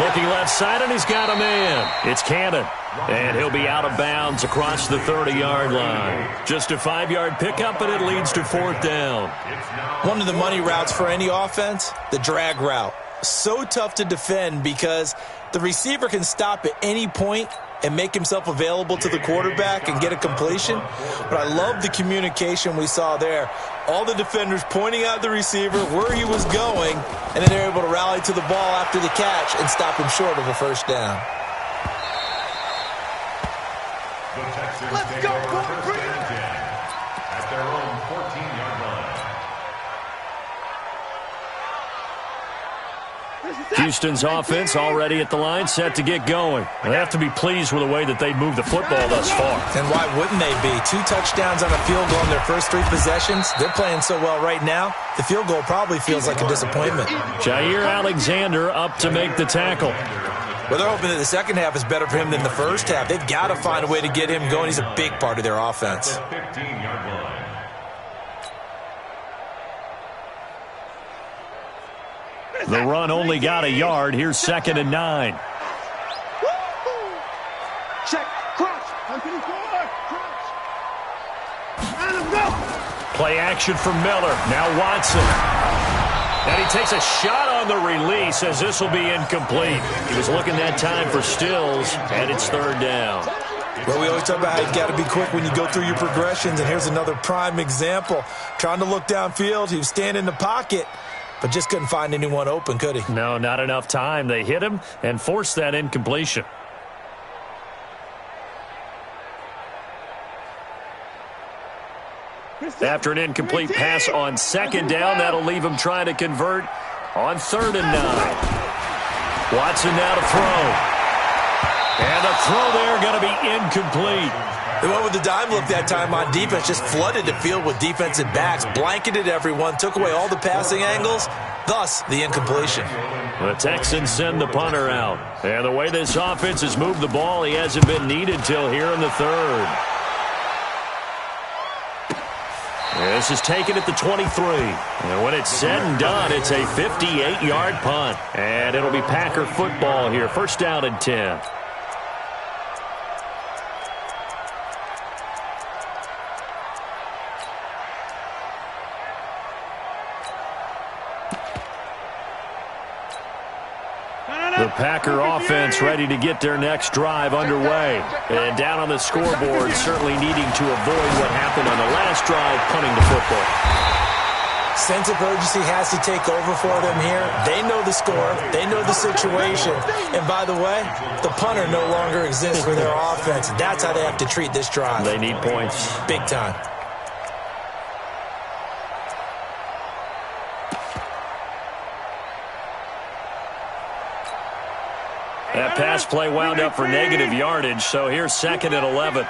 Looking left side, and he's got a man. It's Cannon. And he'll be out of bounds across the 30-yard line. Just a 5-yard pickup, and it leads to 4th down. One of the money routes for any offense, the drag route. So tough to defend because the receiver can stop at any point and make himself available to the quarterback and get a completion. But I love the communication we saw there. All the defenders pointing out the receiver where he was going, and then they're able to rally to the ball after the catch and stop him short of a 1st down. Let's go, at their own 14-yard line. Houston's offense already at the line, set to get going. They have to be pleased with the way that they've moved the football thus far. And why wouldn't they be? 2 touchdowns on a field goal in their first 3 possessions. They're playing so well right now, the field goal probably feels like a disappointment. Jair Alexander up to make the tackle. Well, they're hoping that the second half is better for him than the first half. They've got to find a way to get him going. He's a big part of their offense. 15-yard line. The run only got a yard. Here's 2nd and 9. Check. Cross. Continue forward. Cross. And let's go. Play action from Miller. Now Watson. And he takes a shot on the release as this will be incomplete. He was looking that time for Stills, and it's 3rd down. Well, we always talk about how you got to be quick when you go through your progressions, and here's another prime example. Trying to look downfield, he was standing in the pocket, but just couldn't find anyone open, could he? No, not enough time. They hit him and forced that incompletion. After an incomplete pass on 2nd down, that'll leave him trying to convert on 3rd and 9. Watson now to throw. And the throw there going to be incomplete. They went with the dime look that time on defense, just flooded the field with defensive backs, blanketed everyone, took away all the passing angles, thus the incompletion. The Texans send the punter out. And the way this offense has moved the ball, he hasn't been needed till here in the 3rd. This is taken at the 23. And when it's said and done, it's a 58-yard punt. And it'll be Packer football here. 1st down and 10. The Packer offense ready to get their next drive underway. And down on the scoreboard, certainly needing to avoid what happened on the last drive, punting the football. Sense of urgency has to take over for them here. They know the score. They know the situation. And by the way, the punter no longer exists for their offense. That's how they have to treat this drive. They need points. Big time. That pass play wound up for negative yardage, so here's 2nd and 11.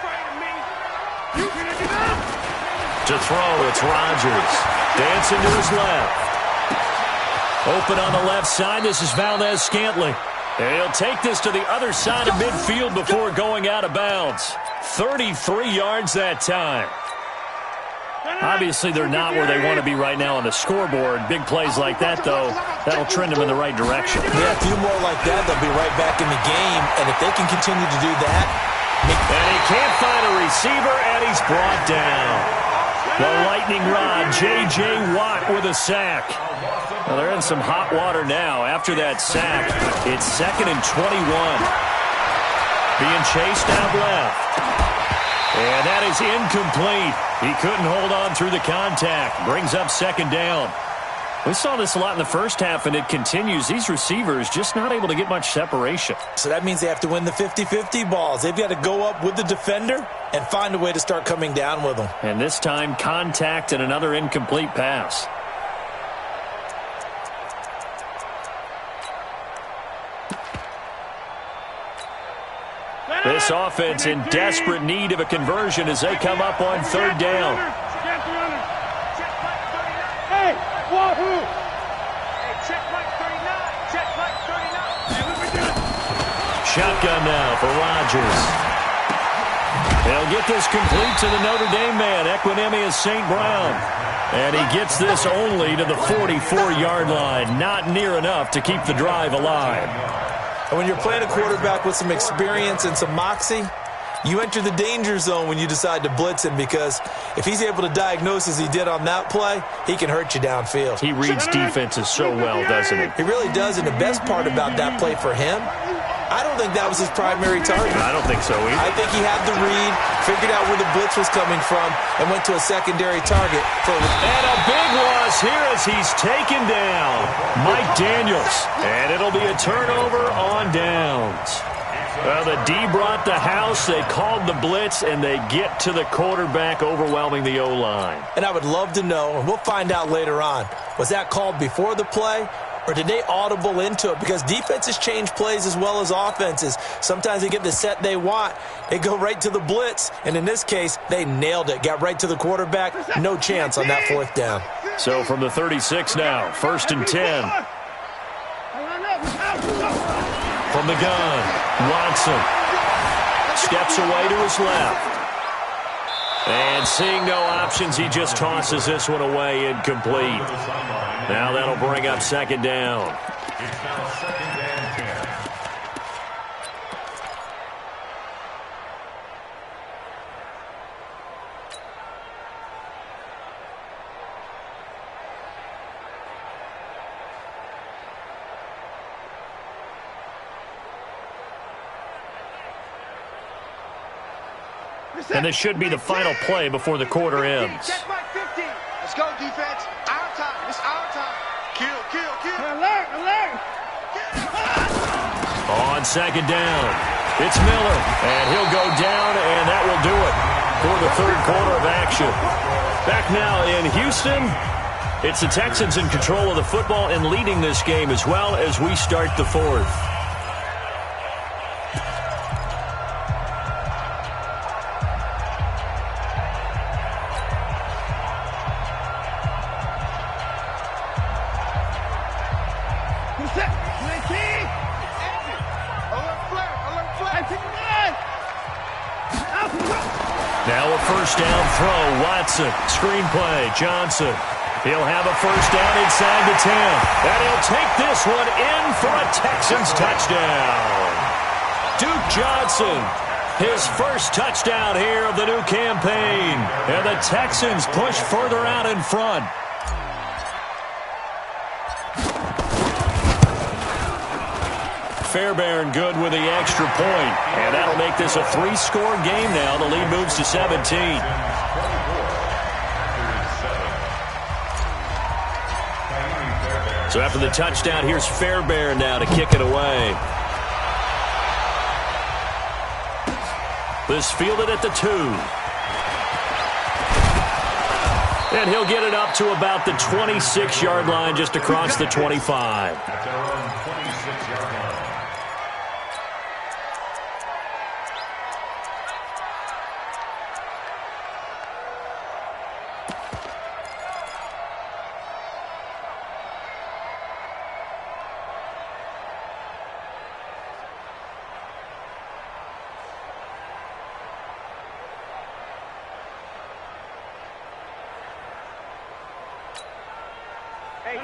To throw, it's Rodgers. Dancing to his left. Open on the left side, this is Valdez-Scantling. And he'll take this to the other side of midfield before going out of bounds. 33 yards that time. Obviously, they're not where they want to be right now on the scoreboard. Big plays like that, though, that'll trend them in the right direction. Yeah, a few more like that, they'll be right back in the game. And if they can continue to do that. And he can't find a receiver, and he's brought down. The lightning rod, J.J. Watt with a sack. Well, they're in some hot water now. After that sack, it's 2nd and 21. Being chased out left. And that is incomplete. He couldn't hold on through the contact. Brings up 2nd down. We saw this a lot in the first half, and it continues. These receivers just not able to get much separation. So that means they have to win the 50-50 balls. They've got to go up with the defender and find a way to start coming down with them. And this time, contact and another incomplete pass. This offense in desperate need of a conversion as they come up on 3rd down. Hey, wahoo! Hey, check Mike 39. Check Mike 39. Shotgun now for Rodgers. They'll get this complete to the Notre Dame man, Equinemius St. Brown. And he gets this only to the 44-yard line. Not near enough to keep the drive alive. And when you're playing a quarterback with some experience and some moxie, you enter the danger zone when you decide to blitz him, because if he's able to diagnose as he did on that play, he can hurt you downfield. He reads defenses so well, doesn't he? He really does, and the best part about that play for him, I don't think that was his primary target. I don't think so either. I think he had the read, figured out where the blitz was coming from, and went to a secondary target. And a big loss here as he's taken down. Mike Daniels. And it'll be a turnover on downs. Well, the D brought the house. They called the blitz, and they get to the quarterback, overwhelming the O-line. And I would love to know, and we'll find out later on, was that called before the play, or did they audible into it? Because defenses change plays as well as offenses. Sometimes they get the set they want. They go right to the blitz. And in this case, they nailed it. Got right to the quarterback. No chance on that 4th down. So from the 36 now, 1st and 10. From the gun, Watson steps away to his left. And seeing no options, he just tosses this one away, incomplete. Now that'll bring up second down. It's now second and 10. And this should be the final play before the quarter ends. Check my 50. Let's go, defense. Our time. It's our time. Kill, kill, kill. Alert, alert. On second down, it's Miller, and he'll go down, and that will do it for the third quarter of action. Back now in Houston, it's the Texans in control of the football and leading this game as well as we start the fourth. Now a first down throw. Watson, screenplay. Johnson. He'll have a first down inside the 10. And he'll take this one in for a Texans touchdown. Duke Johnson, his first touchdown here of the new campaign. And the Texans push further out in front. Fairbairn good with the extra point. And that'll make this a 3-score game now. The lead moves to 17. So after the touchdown, here's Fairbairn now to kick it away. This fielded at the 2. And he'll get it up to about the 26-yard line, just across the 25. At their own 26-yard line.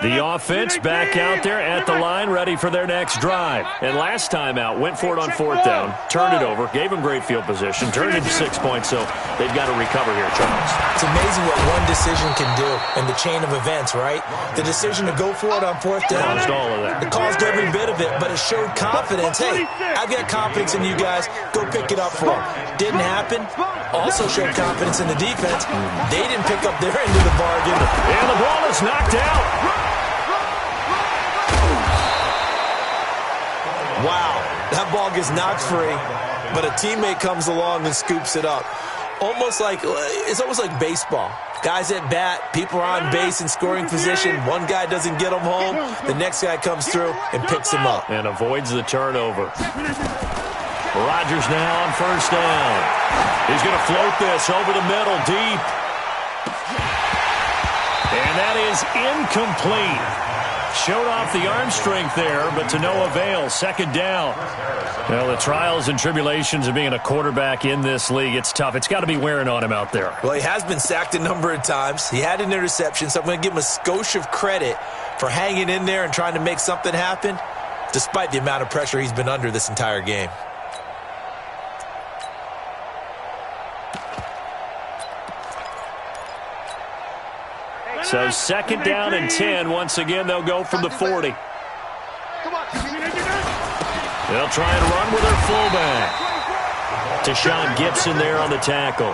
The offense back out there at the line, ready for their next drive. And last time out, went for it on fourth down, turned it over, gave them great field position, turned it into 6 points, so they've got to recover here, Charles. It's amazing what one decision can do in the chain of events, right? The decision to go for it on fourth down. Caused all of that. It caused every bit of it, but it showed confidence. Hey, I've got confidence in you guys. Go pick it up for them. Didn't happen. Also showed confidence in the defense. They didn't pick up their end of the bargain. And the ball is knocked out. Wow, that ball gets knocked free, but a teammate comes along and scoops it up. It's almost like baseball. Guys at bat, people are on base in scoring position. One guy doesn't get him home. The next guy comes through and picks him up. And avoids the turnover. Rodgers now on first down. He's going to float this over the middle, deep. And that is incomplete. Showed off the arm strength there, but to no avail. Second down. Well, the trials and tribulations of being a quarterback in this league, it's tough. It's got to be wearing on him out there. Well, he has been sacked a number of times. He had an interception, so I'm going to give him a skosh of credit for hanging in there and trying to make something happen, despite the amount of pressure he's been under this entire game. So second down and 10. Once again, they'll go from the 40. They'll try and run with their fullback. Tashawn Gibson there on the tackle.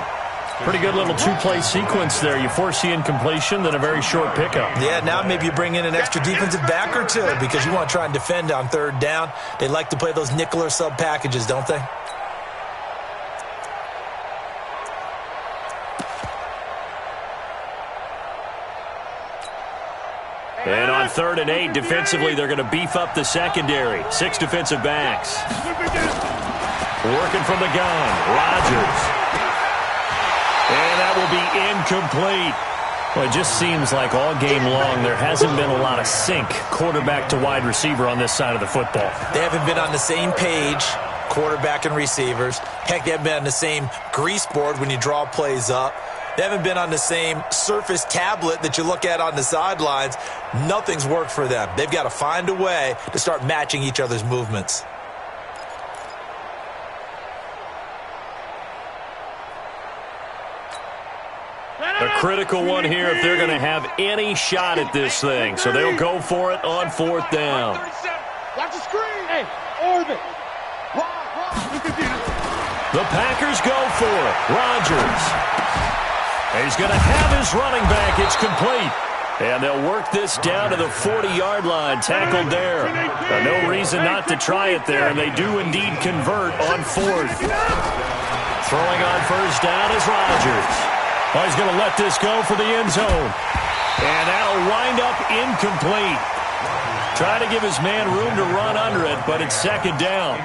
Pretty good little two-play sequence there. You force the incompletion, then a very short pickup. Yeah, now maybe you bring in an extra defensive back or two because you want to try and defend on third down. They like to play those nickel or sub packages, don't they? And on 3rd and 8, defensively, they're going to beef up the secondary. 6 defensive backs. Working from the gun, Rodgers. And that will be incomplete. Well, it just seems like all game long there hasn't been a lot of sync quarterback to wide receiver on this side of the football. They haven't been on the same page quarterback and receivers. Heck, they haven't been on the same grease board when you draw plays up. They haven't been on the same Surface tablet that you look at on the sidelines. Nothing's worked for them. They've got to find a way to start matching each other's movements. A critical one here if they're going to have any shot at this thing. So they'll go for it on 4th down. Watch the screen. Hey, orbit. The Packers go for it. Rodgers. He's going to have his running back. It's complete. And they'll work this down to the 40-yard line. Tackled there. No reason not to try it there, and they do indeed convert on 4th. Throwing on 1st down is Rodgers. Oh, he's going to let this go for the end zone. And that'll wind up incomplete. Try to give his man room to run under it, but it's 2nd down.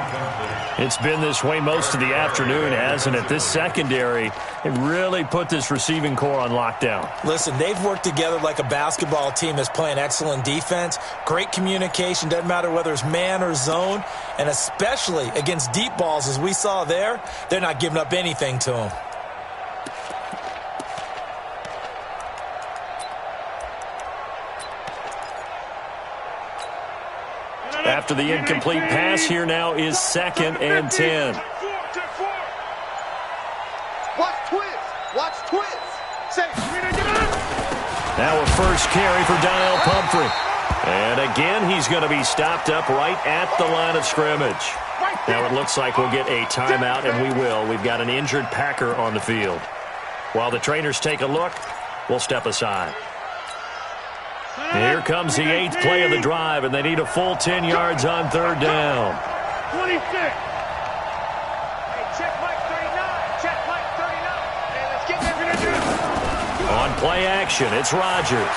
It's been this way most of the afternoon, hasn't it? This secondary, it really put this receiving core on lockdown. Listen, they've worked together like a basketball team that's playing excellent defense. Great communication, doesn't matter whether it's man or zone. And especially against deep balls, as we saw there, they're not giving up anything to them. After the incomplete pass, here now is 2nd and 10. Watch twist. Watch twist. Now a first carry for Donnell Pumphrey. And again, he's going to be stopped up right at the line of scrimmage. Now it looks like we'll get a timeout, and we will. We've got an injured Packer on the field. While the trainers take a look, we'll step aside. Here comes the 8th play of the drive, and they need a full 10 yards on 3rd down. 26. Hey, check Mike 39. Check Mike 39. Hey, let's get there. On play action, it's Rodgers.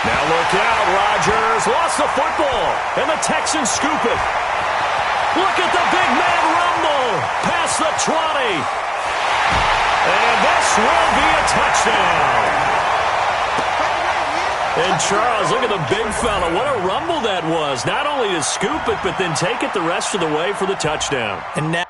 Now look out, Rodgers lost the football, and the Texans scoop it. Look at the big man rumble past the 20. And this will be a touchdown. And Charles, look at the big fella. What a rumble that was. Not only to scoop it, but then take it the rest of the way for the touchdown. And now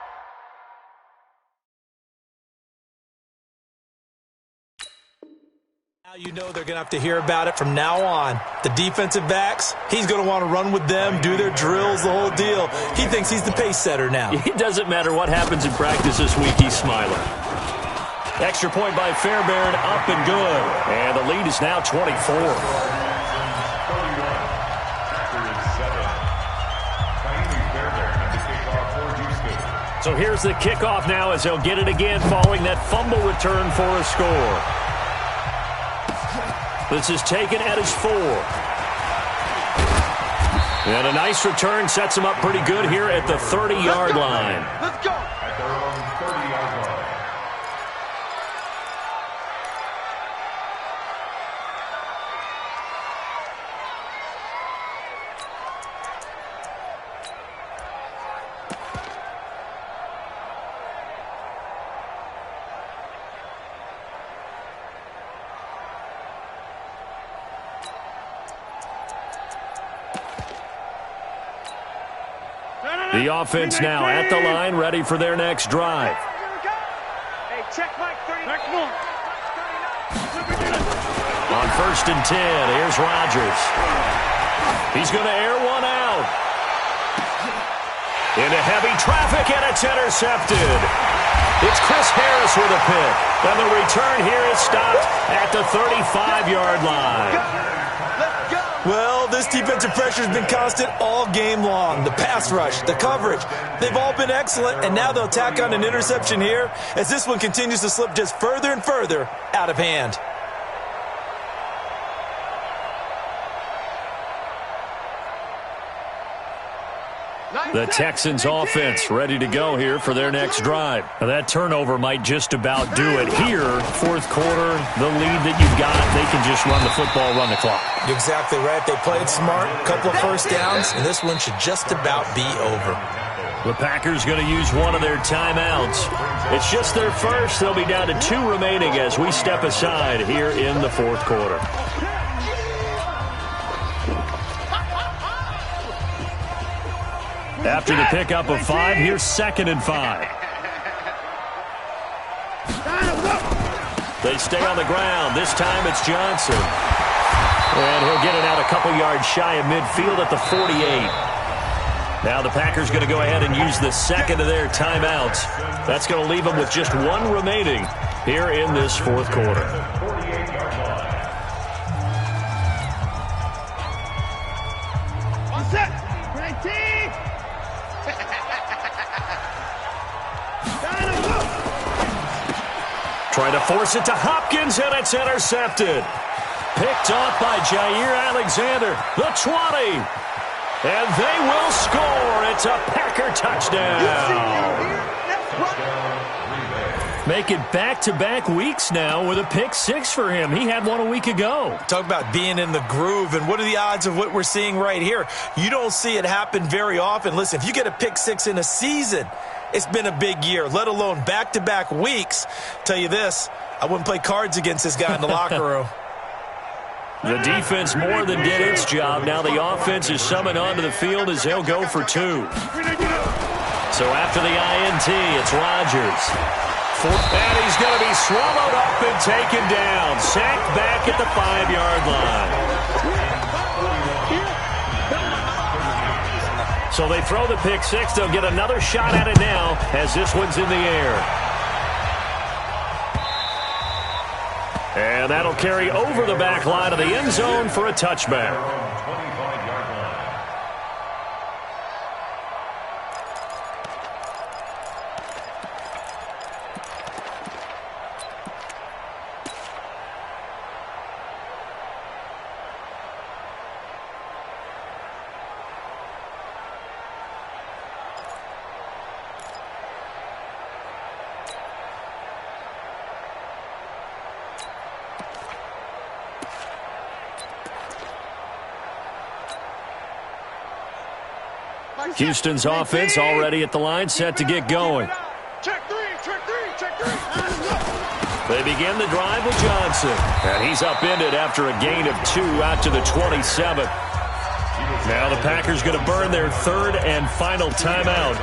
you know they're going to have to hear about it from now on. The defensive backs, he's going to want to run with them, do their drills, the whole deal. He thinks he's the pace setter now. It doesn't matter what happens in practice this week, he's smiling. Extra point by Fairbairn, up and good. And the lead is now 24. So here's the kickoff now as they'll get it again following that fumble return for a score. This is taken at his 4. And a nice return sets him up pretty good here at the 30-yard line. Let's go. At their own 30-yard line. The offense now at the line, ready for their next drive. Hey, check Mike 39. On 1st and 10, here's Rodgers. He's going to air one out. Into heavy traffic, and it's intercepted. It's Chris Harris with a pick. And the return here is stopped at the 35-yard line. Well, this defensive pressure has been constant all game long. The pass rush, the coverage, they've all been excellent, and now they'll tack on an interception here as this one continues to slip just further and further out of hand. The Texans offense ready to go here for their next drive. Now that turnover might just about do it here. 4th quarter, the lead that you've got, they can just run the football, run the clock. You're exactly right. They played smart, a couple of first downs, and this one should just about be over. The Packers going to use one of their timeouts. It's just their first. They'll be down to 2 remaining as we step aside here in the 4th quarter. After the pickup of 5, here's 2nd and 5. They stay on the ground. This time it's Johnson. And he'll get it out a couple yards shy of midfield at the 48. Now the Packers going to go ahead and use the second of their timeouts. That's going to leave them with just one remaining here in this fourth quarter. All set. 19. Trying to force it to Hopkins, and it's intercepted. Picked off by Jair Alexander, the 20. And they will score. It's a Packer touchdown. Make it back-to-back weeks now with a pick 6 for him. He had one a week ago. Talk about being in the groove, and what are the odds of what we're seeing right here? You don't see it happen very often. Listen, if you get a pick 6 in a season, it's been a big year, let alone back-to-back weeks. Tell you this, I wouldn't play cards against this guy in the locker room. The defense more than did its job. Now the offense is summoned onto the field as they'll go for 2. So after the INT, it's Rodgers. And he's going to be swallowed up and taken down. Sacked back at the 5-yard line. So they throw the pick 6. They'll get another shot at it now as this one's in the air. And that'll carry over the back line of the end zone for a touchback. Houston's offense already at the line, set to get going. Check 3, check 3, check 3. They begin the drive with Johnson. And he's upended after a gain of 2 out to the 27. Now the Packers going to burn their 3rd and final timeout.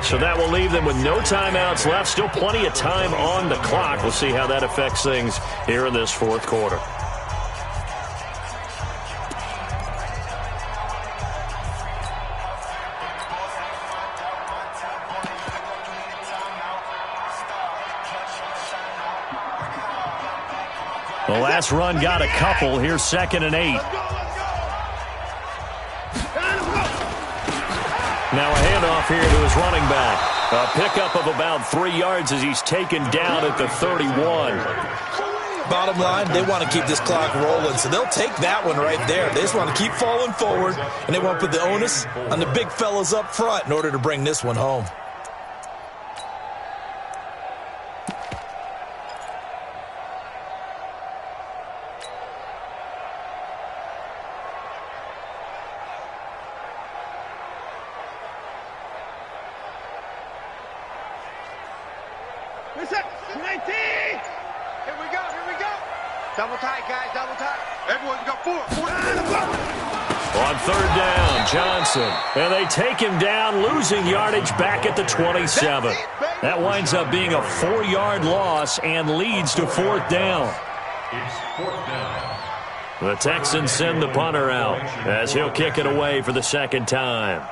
So that will leave them with no timeouts left. Still plenty of time on the clock. We'll see how that affects things here in this fourth quarter. The last run got a couple. Here's 2nd and 8. Now a handoff here to his running back. A pickup of about 3 yards as he's taken down at the 31. Bottom line, they want to keep this clock rolling, so they'll take that one right there. They just want to keep falling forward, and they want to put the onus on the big fellas up front in order to bring this one home. Double tight, guys, double tight. Everyone's got 4. On 3rd down, Johnson. And they take him down, losing yardage back at the 27. That winds up being a 4-yard loss and leads to 4th down. It's 4th down. The Texans send the punter out as he'll kick it away for the 2nd time.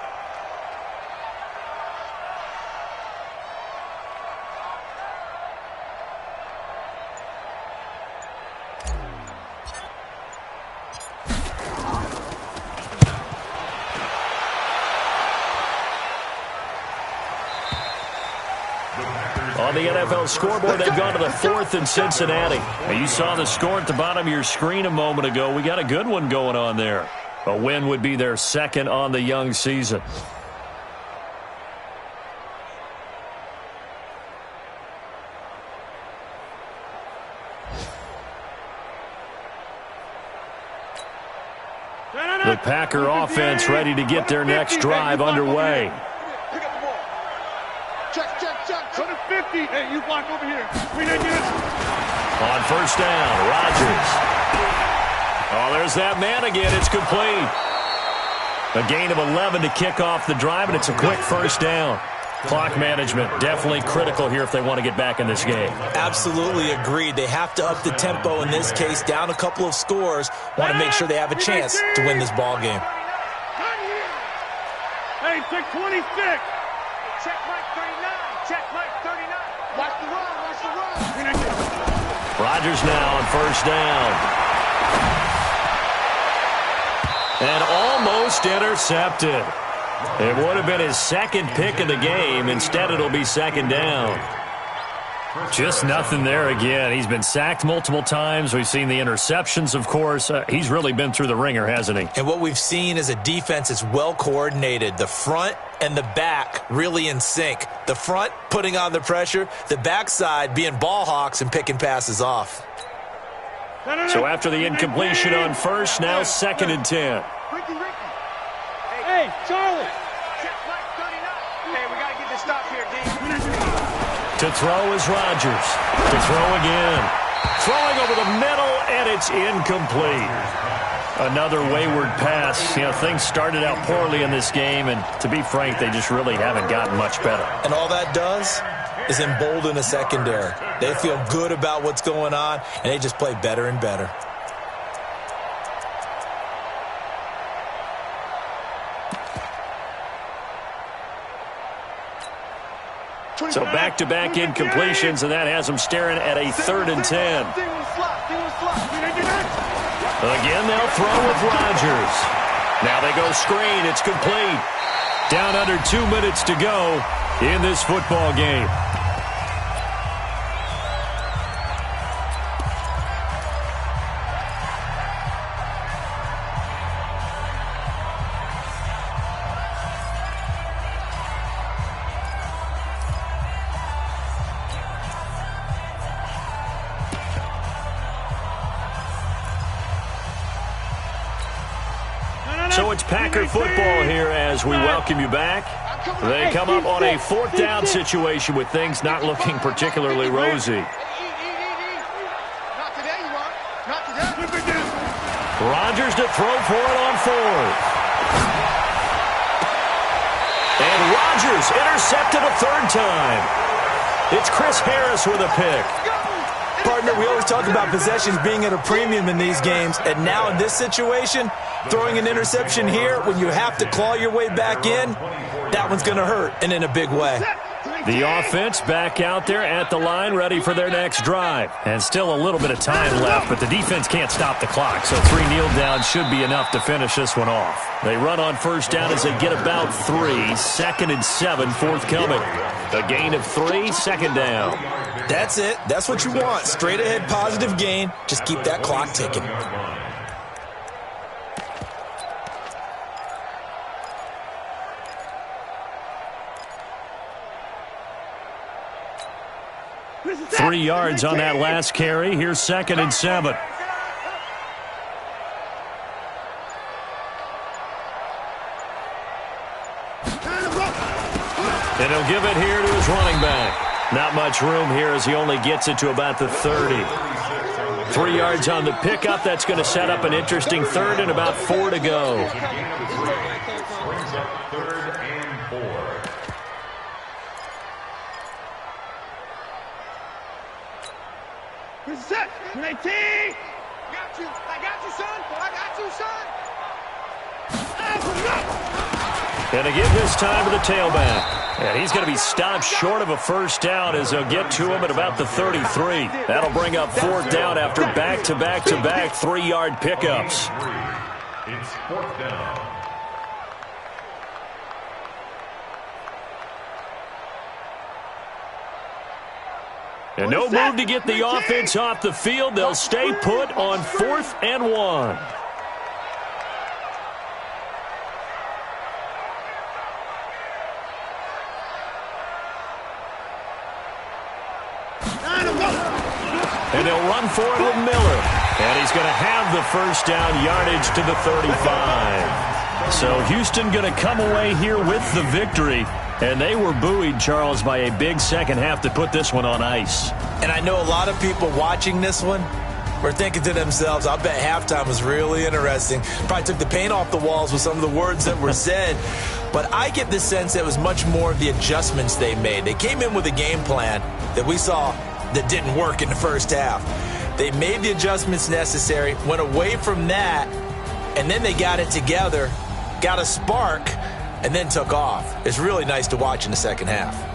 On the NFL scoreboard, they've gone to the 4th in Cincinnati. Now, you saw the score at the bottom of your screen a moment ago. We got a good one going on there. A win would be their 2nd on the young season. The Packer offense ready to get their next drive underway. Check. Go to 50. Hey, you block over here. On 1st down, Rodgers. Oh, there's that man again. It's complete. A gain of 11 to kick off the drive, and it's a quick first down. Clock management definitely critical here if they want to get back in this game. Absolutely agreed. They have to up the tempo in this case, down a couple of scores. Want to make sure they have a chance to win this ball game. Hey, check 26. Check Mike 39. Check Mike 39. Watch the run. Watch the run. Rodgers now on first down. And almost intercepted. It would have been his second pick of the game. Instead, it'll be second down. Just nothing there again. He's been sacked multiple times. We've seen the interceptions, of course. He's really been through the ringer, hasn't he? And what we've seen is a defense that's well coordinated. The front and the back really in sync. The front putting on the pressure, the backside being ball hawks and picking passes off. So after the incompletion on first, now second and 10. Hey, Charlie. Check Mike 39. Hey, we got to get this stop here, D. To throw is Rodgers. To throw again. Throwing over the middle, and it's incomplete. Another wayward pass. You know, things started out poorly in this game, and to be frank, they just really haven't gotten much better. And all that does is embolden a secondary. They feel good about what's going on, and they just play better and better. So back-to-back incompletions, and that has them staring at a 3rd and 10. Again, they'll throw with Rodgers. Now they go screen. It's complete. Down under 2 minutes to go in this football game. So it's Packer football here as we welcome you back. They come up on a 4th down situation with things not looking particularly rosy. Not today, you are. Not today. Rodgers to throw for it on 4th. And Rodgers intercepted a 3rd time. It's Chris Harris with a pick. Partner, we always talk about possessions being at a premium in these games, and now in this situation, throwing an interception here when you have to claw your way back in, that one's going to hurt, and in a big way. The offense back out there at the line, ready for their next drive. And still a little bit of time left, but the defense can't stop the clock, so 3 kneel downs should be enough to finish this one off. They run on first down as they get about 3, 2nd and 7 forthcoming. A gain of 3, second down. That's it. That's what you want. Straight ahead, positive gain. Just keep that clock ticking. Three yards on that last carry. Here's 2nd and 7. And he'll give it here to his running back. Not much room here as he only gets it to about the 30. 3 yards on the pickup. That's going to set up an interesting 3rd and about 4 to go. Brings up 3rd and 4. Set. 19. Got you. I got you, son. I got you, son. And again this time to the tailback. And he's going to be stopped short of a first down as they'll get to him at about the 33. That'll bring up 4th down after back-to-back-to-back 3-yard pickups. It's 4th down. And no move to get the offense off the field. They'll stay put on 4th and 1. And they'll run for it with Miller. And he's going to have the first down yardage to the 35. So Houston going to come away here with the victory. And they were buoyed, Charles, by a big second half to put this one on ice. And I know a lot of people watching this one were thinking to themselves, I bet halftime was really interesting. Probably took the paint off the walls with some of the words that were said. But I get the sense it was much more of the adjustments they made. They came in with a game plan that we saw that didn't work in the first half. They made the adjustments necessary, went away from that, and then they got it together, got a spark, and then took off. It's really nice to watch in the second half.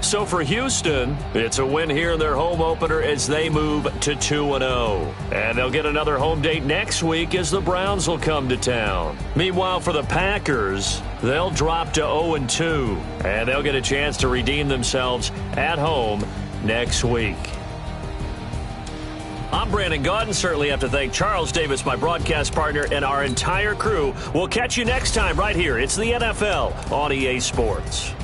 So for Houston, it's a win here in their home opener as they move to 2-0. And they'll get another home date next week as the Browns will come to town. Meanwhile, for the Packers, they'll drop to 0-2. And they'll get a chance to redeem themselves at home next week. I'm Brandon Gaudin. Certainly have to thank Charles Davis, my broadcast partner, and our entire crew. We'll catch you next time right here. It's the NFL on EA Sports.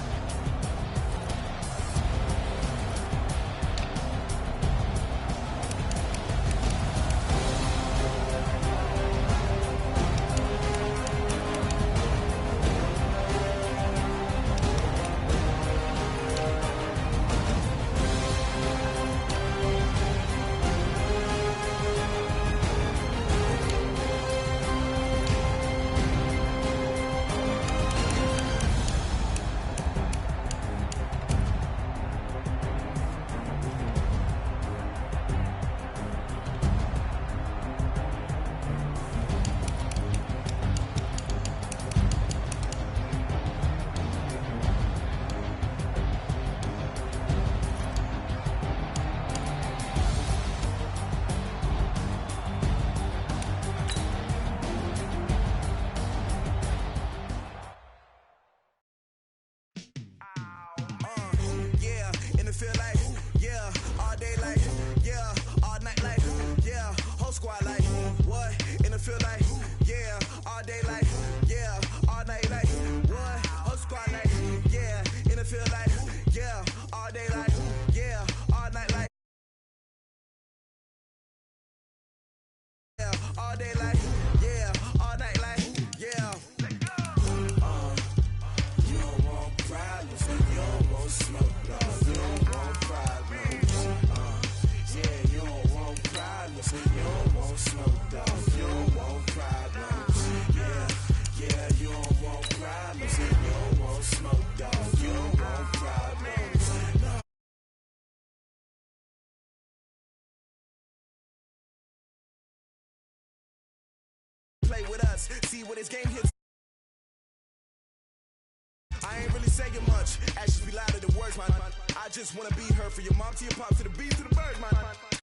All day like, yeah, all night like, yeah. You don't want problems, you don't want smoke, no. You don't want problems, yeah, you don't want problems, you don't want smoke, dog. You don't want problems, yeah, you don't want problems, you don't want smoke, dog. You don't want problems, no. Play with us, see what his game hits. I ain't really saying much, actions be louder than words, man. I just wanna be heard for your mom to your pop to the beat to the birds, man.